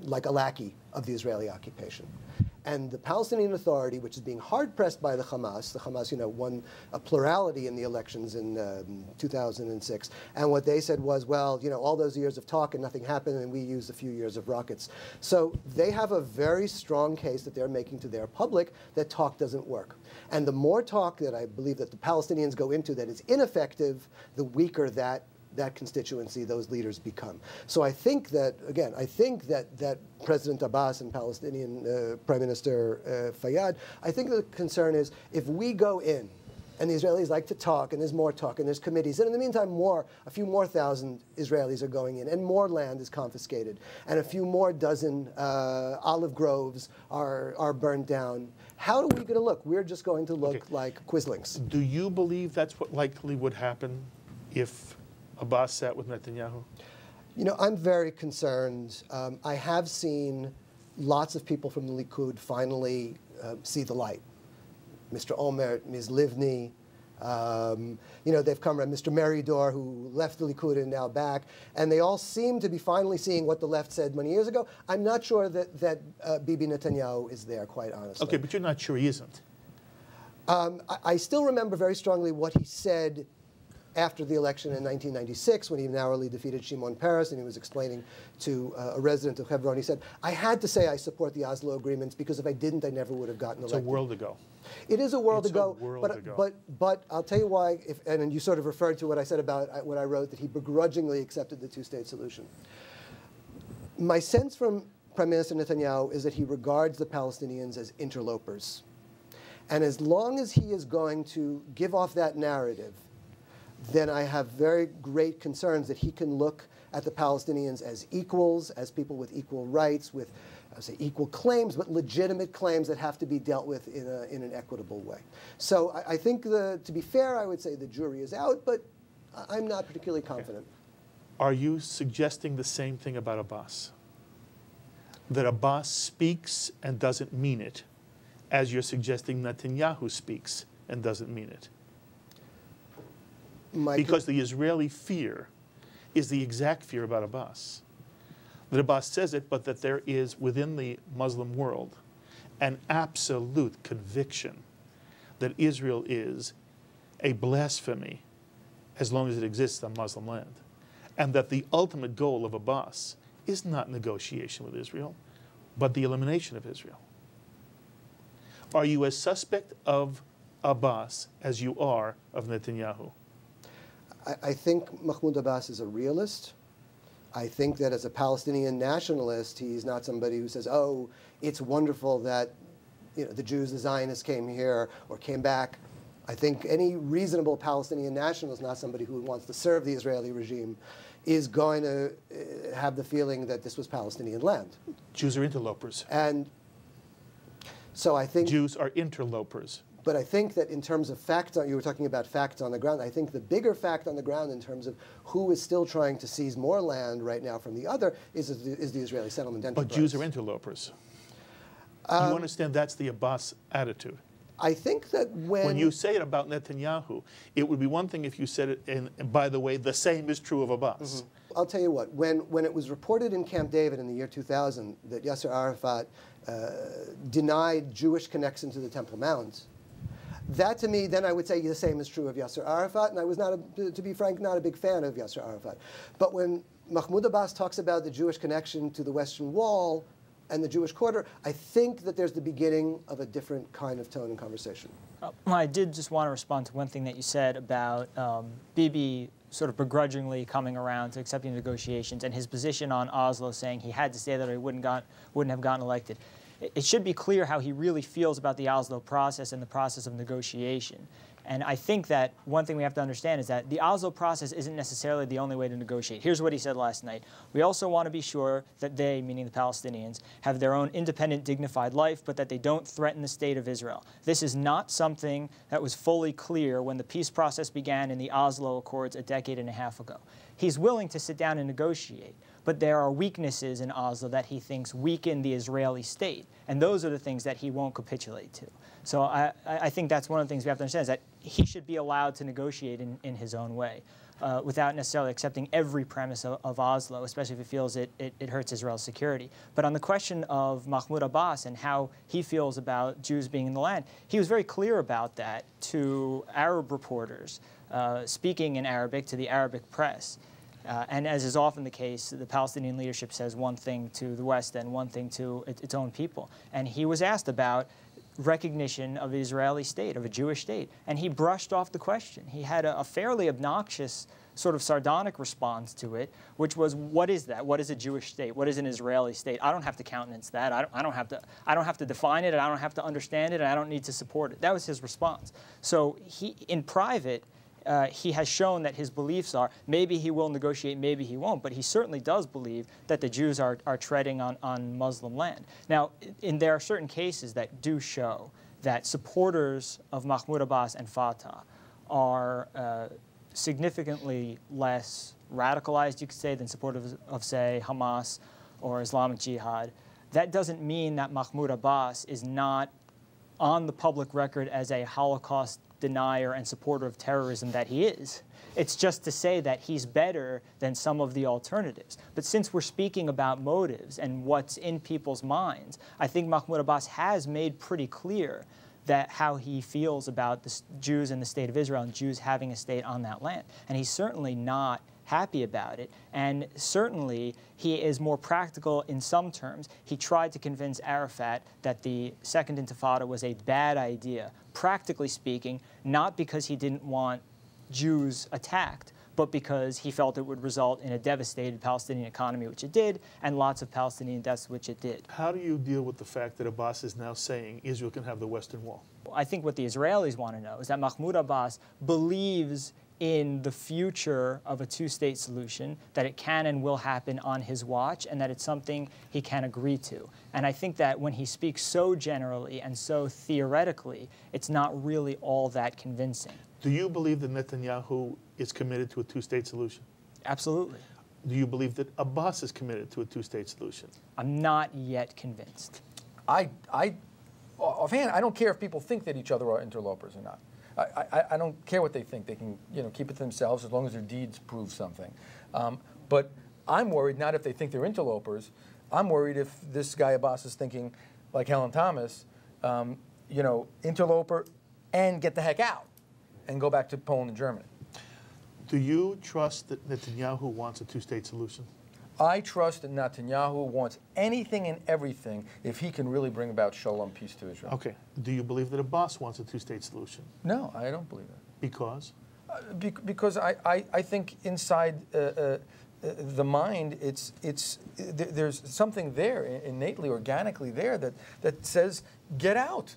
like a lackey of the Israeli occupation. And the Palestinian Authority, which is being hard-pressed by the Hamas, won a plurality in the elections in 2006. And what they said was, well, all those years of talk and nothing happened, and we used a few years of rockets. So they have a very strong case that they're making to their public that talk doesn't work. And the more talk that I believe that the Palestinians go into that is ineffective, the weaker that constituency, those leaders become. So I think that, again, that President Abbas and Palestinian Prime Minister Fayyad, I think the concern is if we go in, and the Israelis like to talk, and there's more talk, and there's committees, and in the meantime a few more thousand Israelis are going in, and more land is confiscated, and a few more dozen olive groves are burned down. How are we going to look? We're just going to look like Quislings. Do you believe that's what likely would happen if Abbas sat with Netanyahu? I'm very concerned. I have seen lots of people from the Likud finally see the light. Mr. Olmert, Ms. Livni, they've come around, Mr. Meridor, who left the Likud and now back, and they all seem to be finally seeing what the left said many years ago. I'm not sure that Bibi Netanyahu is there, quite honestly. Okay, but you're not sure he isn't. I still remember very strongly what he said after the election in 1996, when he narrowly defeated Shimon Peres, and he was explaining to a resident of Hebron, he said, I had to say I support the Oslo agreements, because if I didn't, I never would have gotten elected. It's a world ago. It is a world ago. Ago. But I'll tell you why, and you sort of referred to what I said about what I wrote, that he begrudgingly accepted the two-state solution. My sense from Prime Minister Netanyahu is that he regards the Palestinians as interlopers. And as long as he is going to give off that narrative, then I have very great concerns that he can look at the Palestinians as equals, as people with equal rights, with, I would say, equal claims, but legitimate claims that have to be dealt with in an equitable way. So I think, to be fair, I would say the jury is out, but I'm not particularly confident. Are you suggesting the same thing about Abbas? That Abbas speaks and doesn't mean it, as you're suggesting Netanyahu speaks and doesn't mean it? Because the Israeli fear is the exact fear about Abbas. That Abbas says it, but that there is, within the Muslim world, an absolute conviction that Israel is a blasphemy as long as it exists on Muslim land. And that the ultimate goal of Abbas is not negotiation with Israel, but the elimination of Israel. Are you as suspect of Abbas as you are of Netanyahu? I think Mahmoud Abbas is a realist. I think that as a Palestinian nationalist, he's not somebody who says, oh, it's wonderful that the Jews, the Zionists came here or came back. I think any reasonable Palestinian nationalist, not somebody who wants to serve the Israeli regime, is going to have the feeling that this was Palestinian land. Jews are interlopers. And so I think Jews are interlopers. But I think that in terms of facts, you were talking about facts on the ground, I think the bigger fact on the ground in terms of who is still trying to seize more land right now from the other is the Israeli settlement enterprise. But Jews are interlopers. You understand that's the Abbas attitude. I think that when you say it about Netanyahu, it would be one thing if you said it, and by the way, the same is true of Abbas. Mm-hmm. I'll tell you what, when it was reported in Camp David in the year 2000 that Yasser Arafat denied Jewish connection to the Temple Mount, that to me, then I would say the same is true of Yasser Arafat, and I was not, to be frank, not a big fan of Yasser Arafat. But when Mahmoud Abbas talks about the Jewish connection to the Western Wall and the Jewish quarter, I think that there's the beginning of a different kind of tone and conversation. Well, I did just want to respond to one thing that you said about Bibi sort of begrudgingly coming around to accepting negotiations and his position on Oslo saying he had to say that or he wouldn't have gotten elected. It should be clear how he really feels about the Oslo process and the process of negotiation. And I think that one thing we have to understand is that the Oslo process isn't necessarily the only way to negotiate. Here's what he said last night. We also want to be sure that they, meaning the Palestinians, have their own independent, dignified life, but that they don't threaten the state of Israel. This is not something that was fully clear when the peace process began in the Oslo Accords a decade and a half ago. He's willing to sit down and negotiate, but there are weaknesses in Oslo that he thinks weaken the Israeli state, and those are the things that he won't capitulate to. So I think that's one of the things we have to understand is that he should be allowed to negotiate in his own way. without necessarily accepting every premise of Oslo, especially if it feels it hurts Israel's security. But on the question of Mahmoud Abbas and how he feels about Jews being in the land, he was very clear about that to Arab reporters, speaking in Arabic to the Arabic press. And as is often the case, the Palestinian leadership says one thing to the West and one thing to its own people. And he was asked about recognition of the Israeli state, of a Jewish state, and he brushed off the question. He had a fairly obnoxious, sort of sardonic response to it, which was, "What is that? What is a Jewish state? What is an Israeli state? I don't have to countenance that. I don't have to define it. And I don't have to understand it. And I don't need to support it." That was his response. So he, in private, he has shown that his beliefs are, maybe he will negotiate, maybe he won't, but he certainly does believe that the Jews are treading on Muslim land. Now, there are certain cases that do show that supporters of Mahmoud Abbas and Fatah are significantly less radicalized, you could say, than supporters of, say, Hamas or Islamic Jihad. That doesn't mean that Mahmoud Abbas is not on the public record as a Holocaust denier and supporter of terrorism that he is. It's just to say that he's better than some of the alternatives. But since we're speaking about motives and what's in people's minds, I think Mahmoud Abbas has made pretty clear that how he feels about the Jews and the state of Israel and Jews having a state on that land. And he's certainly not happy about it. And certainly he is more practical in some terms. He tried to convince Arafat that the Second Intifada was a bad idea, practically speaking, not because he didn't want Jews attacked, but because he felt it would result in a devastated Palestinian economy, which it did, and lots of Palestinian deaths, which it did. How do you deal with the fact that Abbas is now saying Israel can have the Western Wall? I think what the Israelis want to know is that Mahmoud Abbas believes in the future of a two-state solution, that it can and will happen on his watch, and that it's something he can agree to. And I think that when he speaks so generally and so theoretically, it's not really all that convincing. Do you believe that Netanyahu is committed to a two-state solution? Absolutely. Do you believe that Abbas is committed to a two-state solution? I'm not yet convinced. Offhand, I don't care if people think that each other are interlopers or not. I don't care what they think. They can, keep it to themselves as long as their deeds prove something. But I'm worried not if they think they're interlopers. I'm worried if this guy Abbas is thinking, like Helen Thomas, interloper and get the heck out and go back to Poland and Germany. Do you trust that Netanyahu wants a two-state solution? I trust that Netanyahu wants anything and everything if he can really bring about shalom, peace to Israel. Okay. Do you believe that Abbas wants a two-state solution? No, I don't believe that. Because? Because I think inside the mind, there's something there, innately, organically there, that says, get out.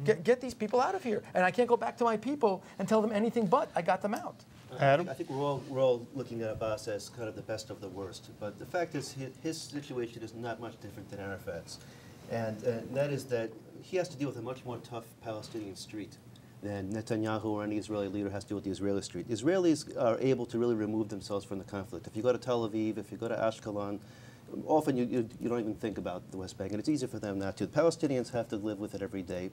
Get these people out of here. And I can't go back to my people and tell them anything but I got them out. Adam? I think we're all looking at Abbas as kind of the best of the worst. But the fact is his situation is not much different than Arafat's. And that is that he has to deal with a much more tough Palestinian street than Netanyahu or any Israeli leader has to deal with the Israeli street. Israelis are able to really remove themselves from the conflict. If you go to Tel Aviv, if you go to Ashkelon, often you don't even think about the West Bank, and it's easier for them not to. The Palestinians have to live with it every day.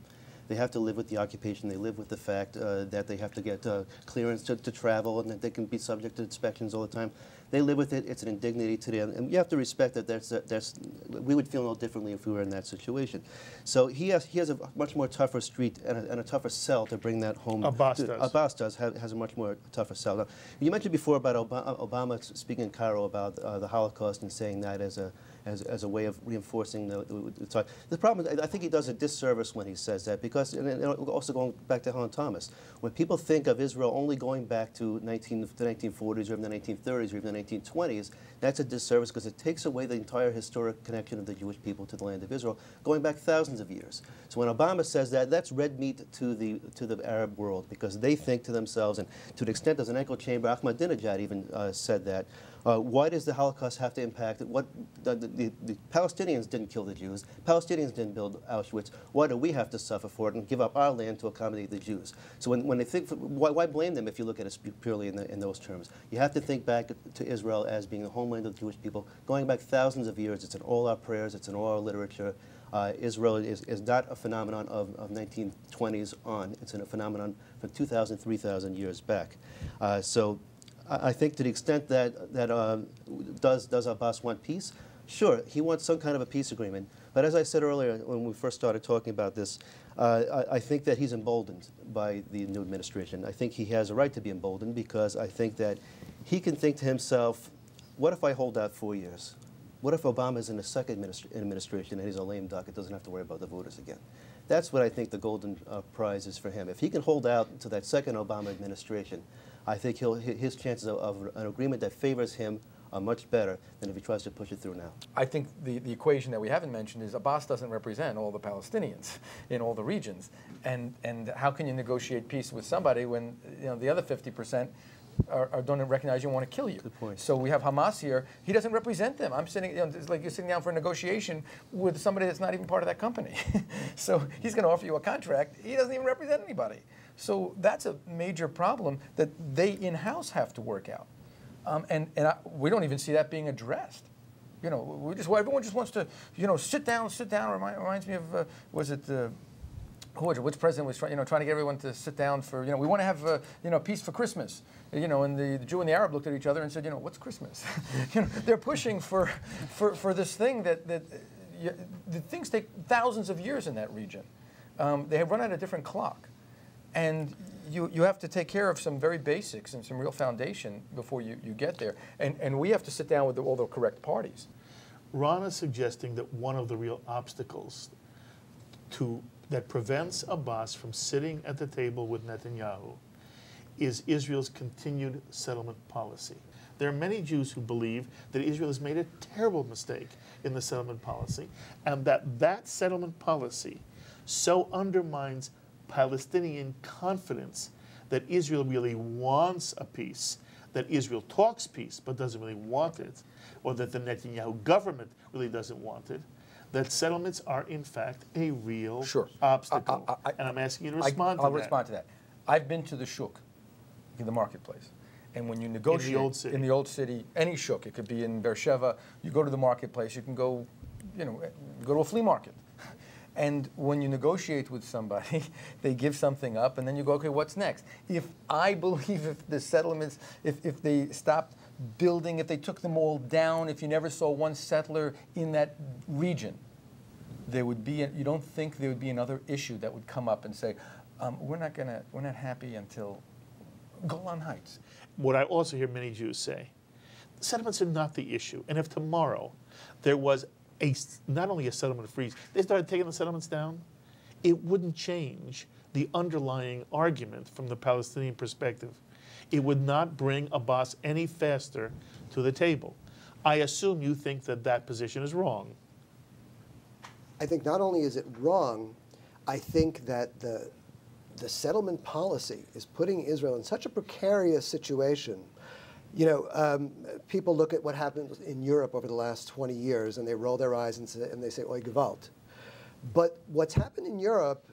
They have to live with the occupation. They live with the fact that they have to get clearance to travel and that they can be subject to inspections all the time. They live with it. It's an indignity to them. And you have to respect that we would feel no differently if we were in that situation. So he has a much more tougher street and a tougher cell to bring that home. Abbas does. Abbas has a much more tougher cell. Now, you mentioned before about Obama speaking in Cairo about the Holocaust and saying that as a way of reinforcing the talk. The problem is, I think he does a disservice when he says that, because, and also going back to Helen Thomas, when people think of Israel only going back to the 1940s or even the 1930s or even the 1920s, that's a disservice because it takes away the entire historic connection of the Jewish people to the land of Israel, going back thousands of years. So when Obama says that, that's red meat to the Arab world, because they think to themselves, and to the extent there's an echo chamber, Ahmadinejad even said that. Why does the Holocaust have to impact it? The Palestinians didn't kill the Jews. Palestinians didn't build Auschwitz. Why do we have to suffer for it and give up our land to accommodate the Jews? So when they think, why blame them if you look at it purely in those terms? You have to think back to Israel as being the homeland of the Jewish people, going back thousands of years. It's in all our prayers. It's in all our literature. Israel is not a phenomenon of 1920s on. It's a phenomenon from 2,000, 3,000 years back. So I think to the extent that does Abbas want peace? Sure, he wants some kind of a peace agreement. But as I said earlier when we first started talking about this, I think that he's emboldened by the new administration. I think he has a right to be emboldened because I think that he can think to himself, what if I hold out 4 years? What if Obama's in the second administration and he's a lame duck and doesn't have to worry about the voters again? That's what I think the golden prize is for him. If he can hold out to that second Obama administration, I think his chances of an agreement that favors him are much better than if he tries to push it through now. I think the equation that we haven't mentioned is Abbas doesn't represent all the Palestinians in all the regions. And how can you negotiate peace with somebody when the other 50% don't recognize you and want to kill you? Good point. So we have Hamas here. He doesn't represent them. I'm sitting, it's like you're sitting down for a negotiation with somebody that's not even part of that company. So he's going to offer you a contract. He doesn't even represent anybody. So that's a major problem that they in-house have to work out. We don't even see that being addressed. Everyone just wants to, sit down. Reminds me of, which president was trying to get everyone to sit down for, we want to have, peace for Christmas. And the Jew and the Arab looked at each other and said, what's Christmas? They're pushing for this thing that the things take thousands of years in that region. They have run at a different clock. And you have to take care of some very basics and some real foundation before you get there. And we have to sit down with all the correct parties. Ron is suggesting that one of the real obstacles that prevents Abbas from sitting at the table with Netanyahu is Israel's continued settlement policy. There are many Jews who believe that Israel has made a terrible mistake in the settlement policy, and that settlement policy so undermines Palestinian confidence that Israel really wants a peace, that Israel talks peace but doesn't really want it, or that the Netanyahu government really doesn't want it, that settlements are in fact a real obstacle. And I'm asking you to respond to that. I'll respond to that. I've been to the shuk, the marketplace. And when you negotiate in the old city, any shuk, it could be in Beersheba, you go to the marketplace, you can go, go to a flea market. And when you negotiate with somebody, they give something up, and then you go, okay, what's next? If I believe if the settlements, if they stopped building, if they took them all down, if you never saw one settler in that region, there would be, you don't think there would be another issue that would come up and say, we're not happy until Golan Heights. What I also hear many Jews say, settlements are not the issue. And if tomorrow there was not only a settlement freeze, they started taking the settlements down, it wouldn't change the underlying argument from the Palestinian perspective. It would not bring Abbas any faster to the table. I assume you think that that position is wrong. I think not only is it wrong, I think that the settlement policy is putting Israel in such a precarious situation. People look at what happened in Europe over the last 20 years and they roll their eyes and they say, oi Gewalt. But what's happened in Europe,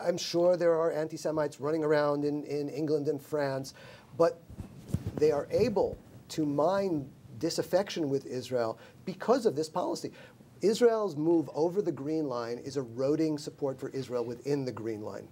I'm sure there are anti-Semites running around in England and France, but they are able to mine disaffection with Israel because of this policy. Israel's move over the Green Line is eroding support for Israel within the Green Line.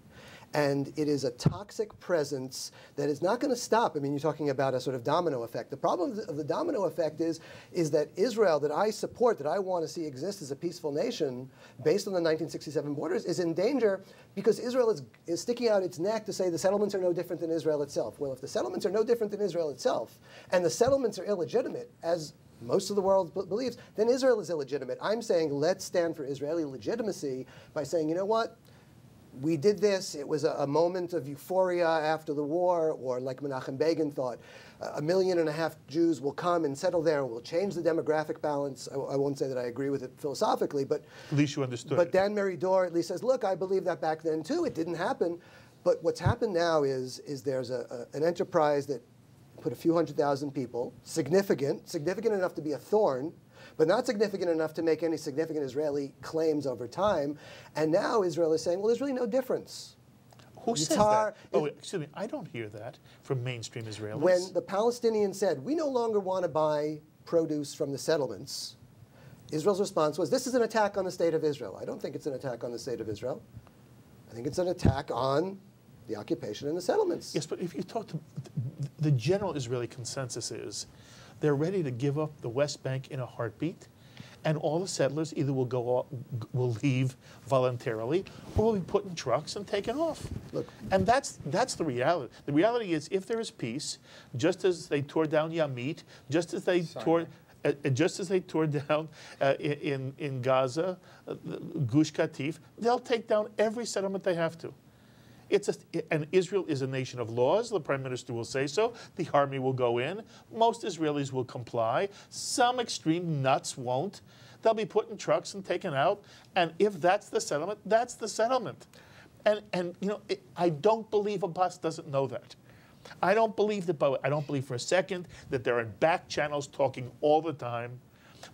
And it is a toxic presence that is not going to stop. I mean, you're talking about a sort of domino effect. The problem of the domino effect is that Israel, that I support, that I want to see exist as a peaceful nation based on the 1967 borders, is in danger because Israel is sticking out its neck to say the settlements are no different than Israel itself. Well, if the settlements are no different than Israel itself, and the settlements are illegitimate, as most of the world believes, then Israel is illegitimate. I'm saying let's stand for Israeli legitimacy by saying, you know what? We did this. It was a moment of euphoria after the war, or like Menachem Begin thought, 1.5 million Jews will come and settle there and will change the demographic balance. I won't say that I agree with it philosophically, but at least you understood. But Dan Meridor at least says, look, I believe that back then too. It didn't happen. But what's happened now is there's an enterprise that put a few 100,000 people, significant enough to be a thorn, but not significant enough to make any significant Israeli claims over time. And now Israel is saying, well, there's really no difference. Who says that? Oh, excuse me, I don't hear that from mainstream Israelis. When the Palestinians said, we no longer want to buy produce from the settlements, Israel's response was, this is an attack on the state of Israel. I don't think it's an attack on the state of Israel. I think it's an attack on the occupation and the settlements. Yes, but if you talk to the general Israeli consensus is they're ready to give up the West Bank in a heartbeat, and all the settlers either will leave voluntarily or will be put in trucks and taken off. Look, and that's the reality. The reality is, if there is peace, just as they tore down Yamit, just as they tore down in Gaza, Gush Katif, they'll take down every settlement they have to. And Israel is a nation of laws. The prime minister will say so. The army will go in. Most Israelis will comply. Some extreme nuts won't. They'll be put in trucks and taken out. And if that's the settlement, that's the settlement. And you know, I don't believe Abbas doesn't know that. I don't believe for a second that they're in back channels talking all the time.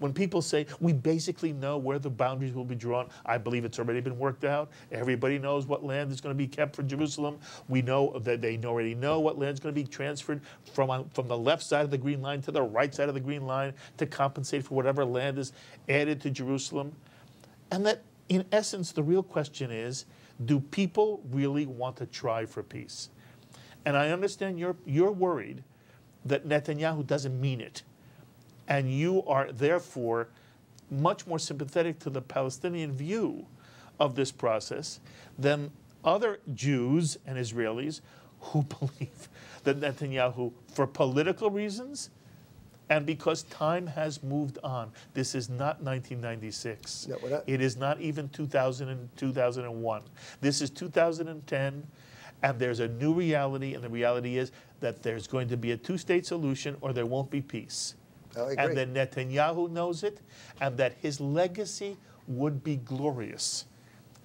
When people say, we basically know where the boundaries will be drawn, I believe it's already been worked out. Everybody knows what land is going to be kept for Jerusalem. We know that they already know what land is going to be transferred from the left side of the Green Line to the right side of the Green Line to compensate for whatever land is added to Jerusalem. And that, in essence, the real question is, do people really want to try for peace? And I understand you're worried that Netanyahu doesn't mean it. And you are therefore much more sympathetic to the Palestinian view of this process than other Jews and Israelis who believe that Netanyahu, for political reasons and because time has moved on. This is not 1996. No, it is not even 2000 and 2001. This is 2010. And there's a new reality, and the reality is that there's going to be a two-state solution or there won't be peace. And that Netanyahu knows it, and that his legacy would be glorious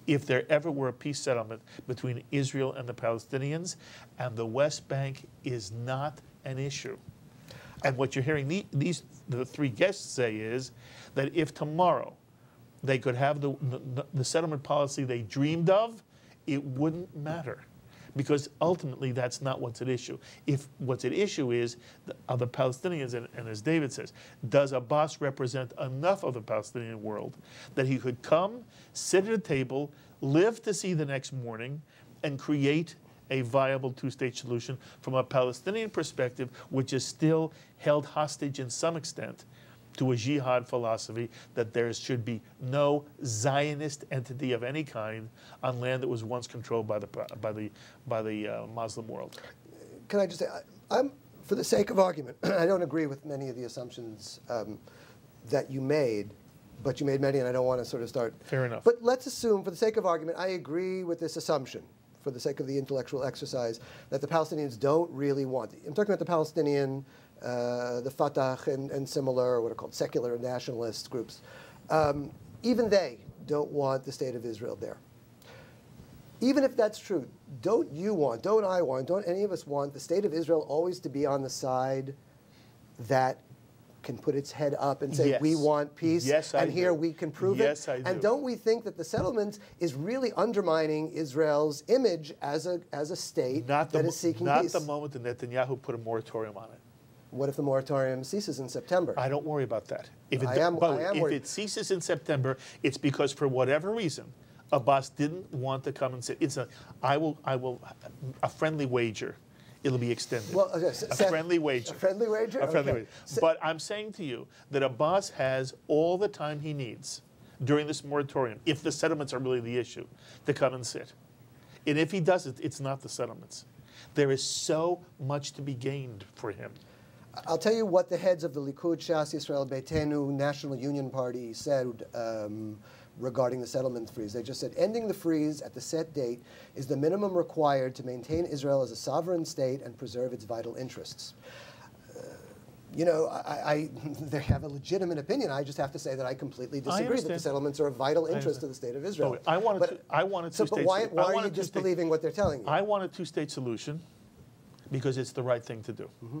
if there ever were a peace settlement between Israel and the Palestinians, and the West Bank is not an issue. And what you're hearing the three guests say is that if tomorrow they could have the settlement policy they dreamed of, it wouldn't matter. Because ultimately, that's not what's at issue. If what's at issue is the Palestinians, and as David says, does Abbas represent enough of the Palestinian world that he could come, sit at a table, live to see the next morning, and create a viable two-state solution from a Palestinian perspective, which is still held hostage in some extent to a jihad philosophy that there should be no Zionist entity of any kind on land that was once controlled by the Muslim world. Can I just say, I'm for the sake of argument, I don't agree with many of the assumptions that you made, but you made many, and I don't want to sort of start. Fair enough. But let's assume, for the sake of argument, I agree with this assumption, for the sake of the intellectual exercise, that the Palestinians don't really want it. I'm talking about the Palestinian, the Fatah and similar, what are called secular nationalist groups. Even they don't want the state of Israel there. Even if that's true, don't I want, don't any of us want the state of Israel always to be on the side that can put its head up and say, yes, we want peace, yes, and here we can prove yes, it? I do. And don't we think that the settlement is really undermining Israel's image as a state that is seeking peace? Not the moment that Netanyahu put a moratorium on it. What if the moratorium ceases in September? I don't worry about that. If I am if it ceases in September, it's because for whatever reason, Abbas didn't want to come and say, a friendly wager. It'll be extended. Well, okay, a friendly wager. A friendly wager? A friendly wager. But I'm saying to you that Abbas has all the time he needs during this moratorium, if the settlements are really the issue, to come and sit. And if he does it, it's not the settlements. There is so much to be gained for him. I'll tell you what the heads of the Likud, Shas Yisrael Beitenu, National Union Party said regarding the settlement freeze. They just said, ending the freeze at the set date is the minimum required to maintain Israel as a sovereign state and preserve its vital interests. You know, they have a legitimate opinion. I just have to say that I completely disagree that the settlements are a vital interest to the state of Israel. I want a two-state solution. But why are you disbelieving what they're telling you? I want a two-state solution because it's the right thing to do. Mm-hmm.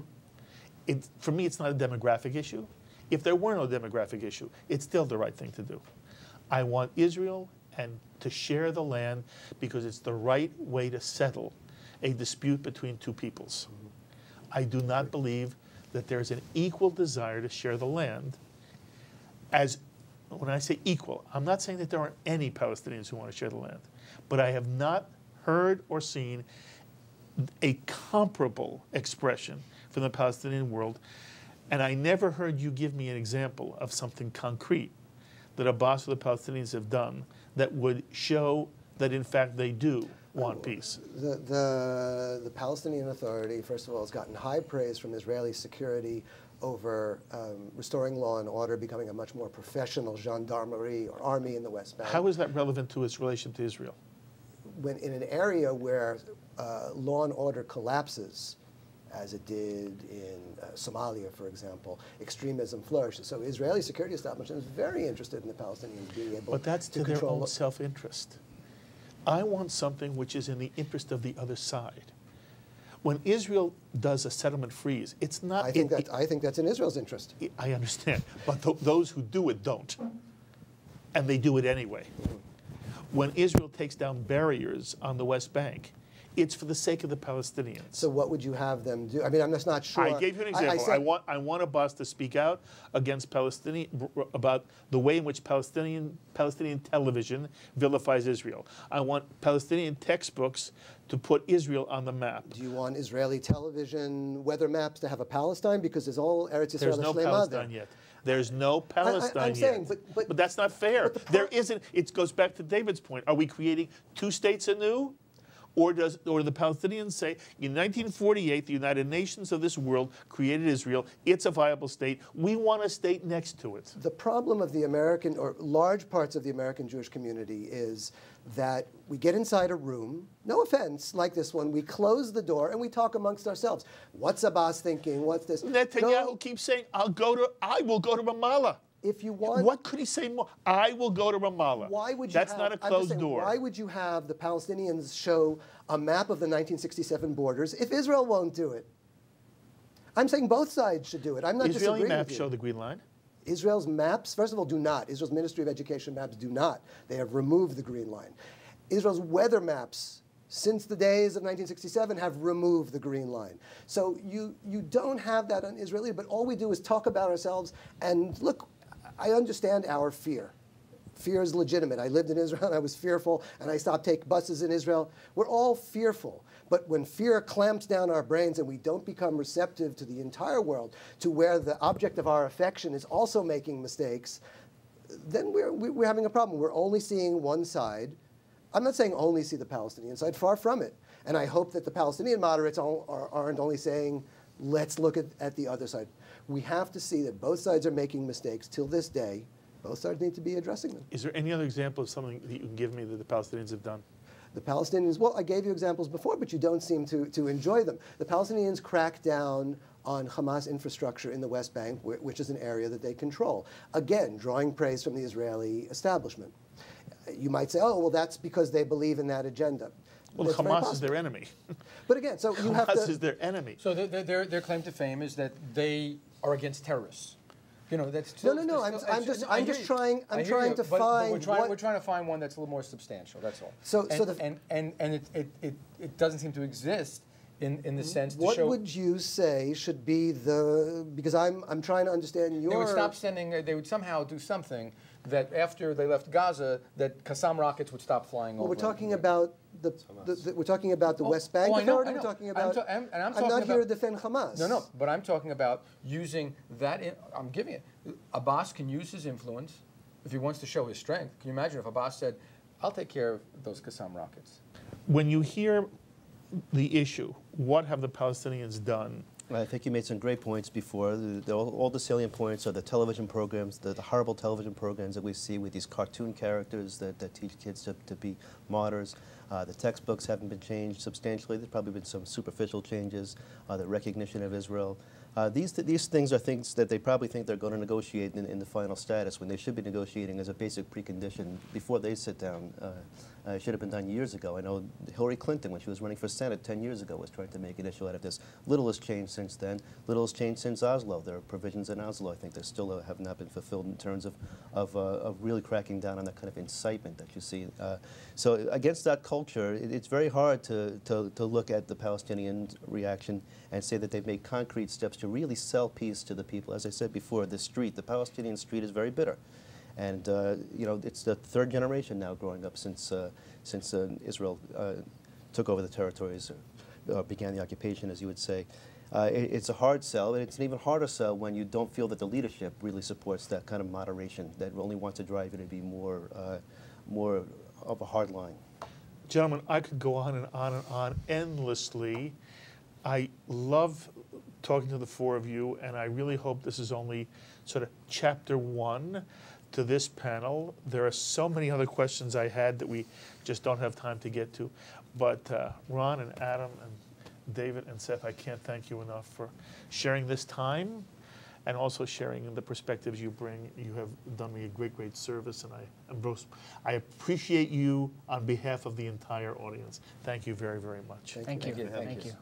For me, it's not a demographic issue. If there were no demographic issue, it's still the right thing to do. I want Israel to share the land because it's the right way to settle a dispute between two peoples. Mm-hmm. I do not believe that there's an equal desire to share the land. When I say equal, I'm not saying that there aren't any Palestinians who want to share the land, but I have not heard or seen a comparable expression from the Palestinian world, and I never heard you give me an example of something concrete that Abbas or the Palestinians have done that would show that in fact they do want peace. The Palestinian Authority, first of all, has gotten high praise from Israeli security over restoring law and order, becoming a much more professional gendarmerie or army in the West Bank. How is that relevant to its relation to Israel? When in an area where law and order collapses, as it did in Somalia, for example, extremism flourishes. So Israeli security establishment is very interested in the Palestinians being able to control. But that's to their own self-interest. I want something which is in the interest of the other side. When Israel does a settlement freeze, it's not... I think that's in Israel's interest. I understand, but those who do it don't, and they do it anyway. When Israel takes down barriers on the West Bank, it's for the sake of the Palestinians. So what would you have them do? I mean, I'm just not sure. I gave you an example. I want Abbas to speak out against about the way in which Palestinian television vilifies Israel. I want Palestinian textbooks to put Israel on the map. Do you want Israeli television weather maps to have a Palestine? Because there's all Eretz Yisrael. There's no Palestine yet. There's no Palestine yet. But that's not fair. There isn't. It goes back to David's point. Are we creating two states anew? Or the Palestinians say, in 1948, the United Nations of this world created Israel. It's a viable state. We want a state next to it. The problem of the American, or large parts of the American Jewish community, is that we get inside a room, no offense, like this one, we close the door and we talk amongst ourselves. What's Abbas thinking? What's this? Netanyahu keeps saying, I will go to Ramallah. If you want, what could he say more? I will go to Ramallah. Why would you? That's not a closed door. Why would you have the Palestinians show a map of the 1967 borders if Israel won't do it? I'm saying both sides should do it. I'm not disagreeing with you. Israeli maps show the Green Line. Israel's maps, first of all, do not. Israel's Ministry of Education maps do not. They have removed the Green Line. Israel's weather maps, since the days of 1967, have removed the Green Line. So you don't have that on Israeli, but all we do is talk about ourselves and look. I understand our fear. Fear is legitimate. I lived in Israel and I was fearful, and I stopped taking buses in Israel. We're all fearful. But when fear clamps down our brains and we don't become receptive to the entire world, to where the object of our affection is also making mistakes, then we're having a problem. We're only seeing one side. I'm not saying only see the Palestinian side, far from it. And I hope that the Palestinian moderates aren't only saying, let's look at the other side. We have to see that both sides are making mistakes. Till this day, both sides need to be addressing them. Is there any other example of something that you can give me that the Palestinians have done? The Palestinians, well, I gave you examples before, but you don't seem to enjoy them. The Palestinians crack down on Hamas infrastructure in the West Bank, which is an area that they control. Again, drawing praise from the Israeli establishment. You might say, oh, well, that's because they believe in that agenda. Well, Hamas is their enemy. But again, so you have to... Hamas is their enemy. So their claim to fame is that they are against terrorists. You know, that's still, no. I'm just trying to find. We're trying to find one that's a little more substantial. That's all. It doesn't seem to exist in the sense to what show. What would you say should be the? Because I'm trying to understand your. They would stop sending. They would somehow do something that after they left Gaza, that Qassam rockets would stop flying over. We're talking about we're talking about the West Bank Authority. We're talking about. I'm not here to defend Hamas. No, but I'm talking about using that. I'm giving it. Abbas can use his influence if he wants to show his strength. Can you imagine if Abbas said, "I'll take care of those Qassam rockets"? When you hear the issue, what have the Palestinians done? I think you made some great points before. All the salient points are the television programs, the horrible television programs that we see with these cartoon characters that teach kids to be martyrs. The textbooks haven't been changed substantially. There's probably been some superficial changes. The recognition of Israel. These things are things that they probably think they're going to negotiate in the final status when they should be negotiating as a basic precondition before they sit down. It should have been done years ago. I know Hillary Clinton, when she was running for Senate 10 years ago, was trying to make an issue out of this. Little has changed since then. Little has changed since Oslo. There are provisions in Oslo, I think, that still have not been fulfilled in terms of really cracking down on that kind of incitement that you see. So against that culture, it's very hard to look at the Palestinian reaction and say that they've made concrete steps to really sell peace to the people. As I said before, the Palestinian street is very bitter. And you know, it's the third generation now growing up since Israel took over the territories. began the occupation, as you would say. It's a hard sell, and it's an even harder sell when you don't feel that the leadership really supports that kind of moderation, that only wants to drive you to be more of a hard line. Gentlemen, I could go on and on and on endlessly. I love talking to the four of you, and I really hope this is only sort of chapter one to this panel. There are so many other questions I had that we just don't have time to get to. But Ron and Adam and David and Seth, I can't thank you enough for sharing this time and also sharing the perspectives you bring. You have done me a great, great service, and I appreciate you on behalf of the entire audience. Thank you very, very much. Thank you. Thank you.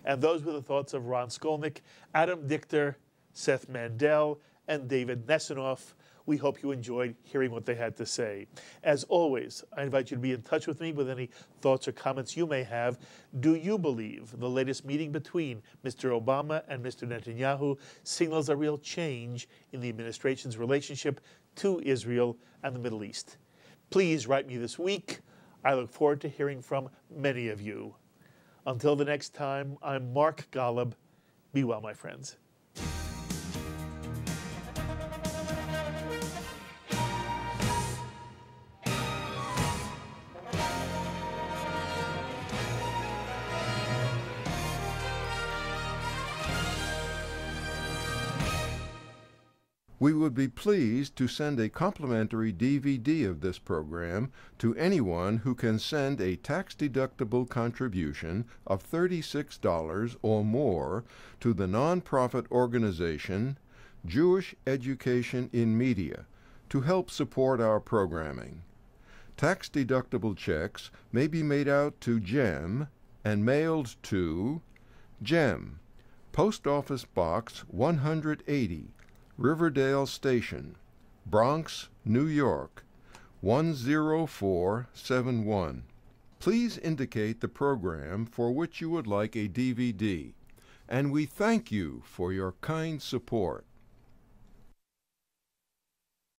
And those were the thoughts of Ron Skolnick, Adam Dickter, Seth Mandel, and David Nesenoff. We hope you enjoyed hearing what they had to say. As always, I invite you to be in touch with me with any thoughts or comments you may have. Do you believe the latest meeting between Mr. Obama and Mr. Netanyahu signals a real change in the administration's relationship to Israel and the Middle East? Please write me this week. I look forward to hearing from many of you. Until the next time, I'm Mark Golub. Be well, my friends. We would be pleased to send a complimentary DVD of this program to anyone who can send a tax-deductible contribution of $36 or more to the nonprofit organization Jewish Education in Media to help support our programming. Tax-deductible checks may be made out to GEM and mailed to GEM, Post Office Box 180, Riverdale Station, Bronx, New York, 10471. Please indicate the program for which you would like a DVD, and we thank you for your kind support.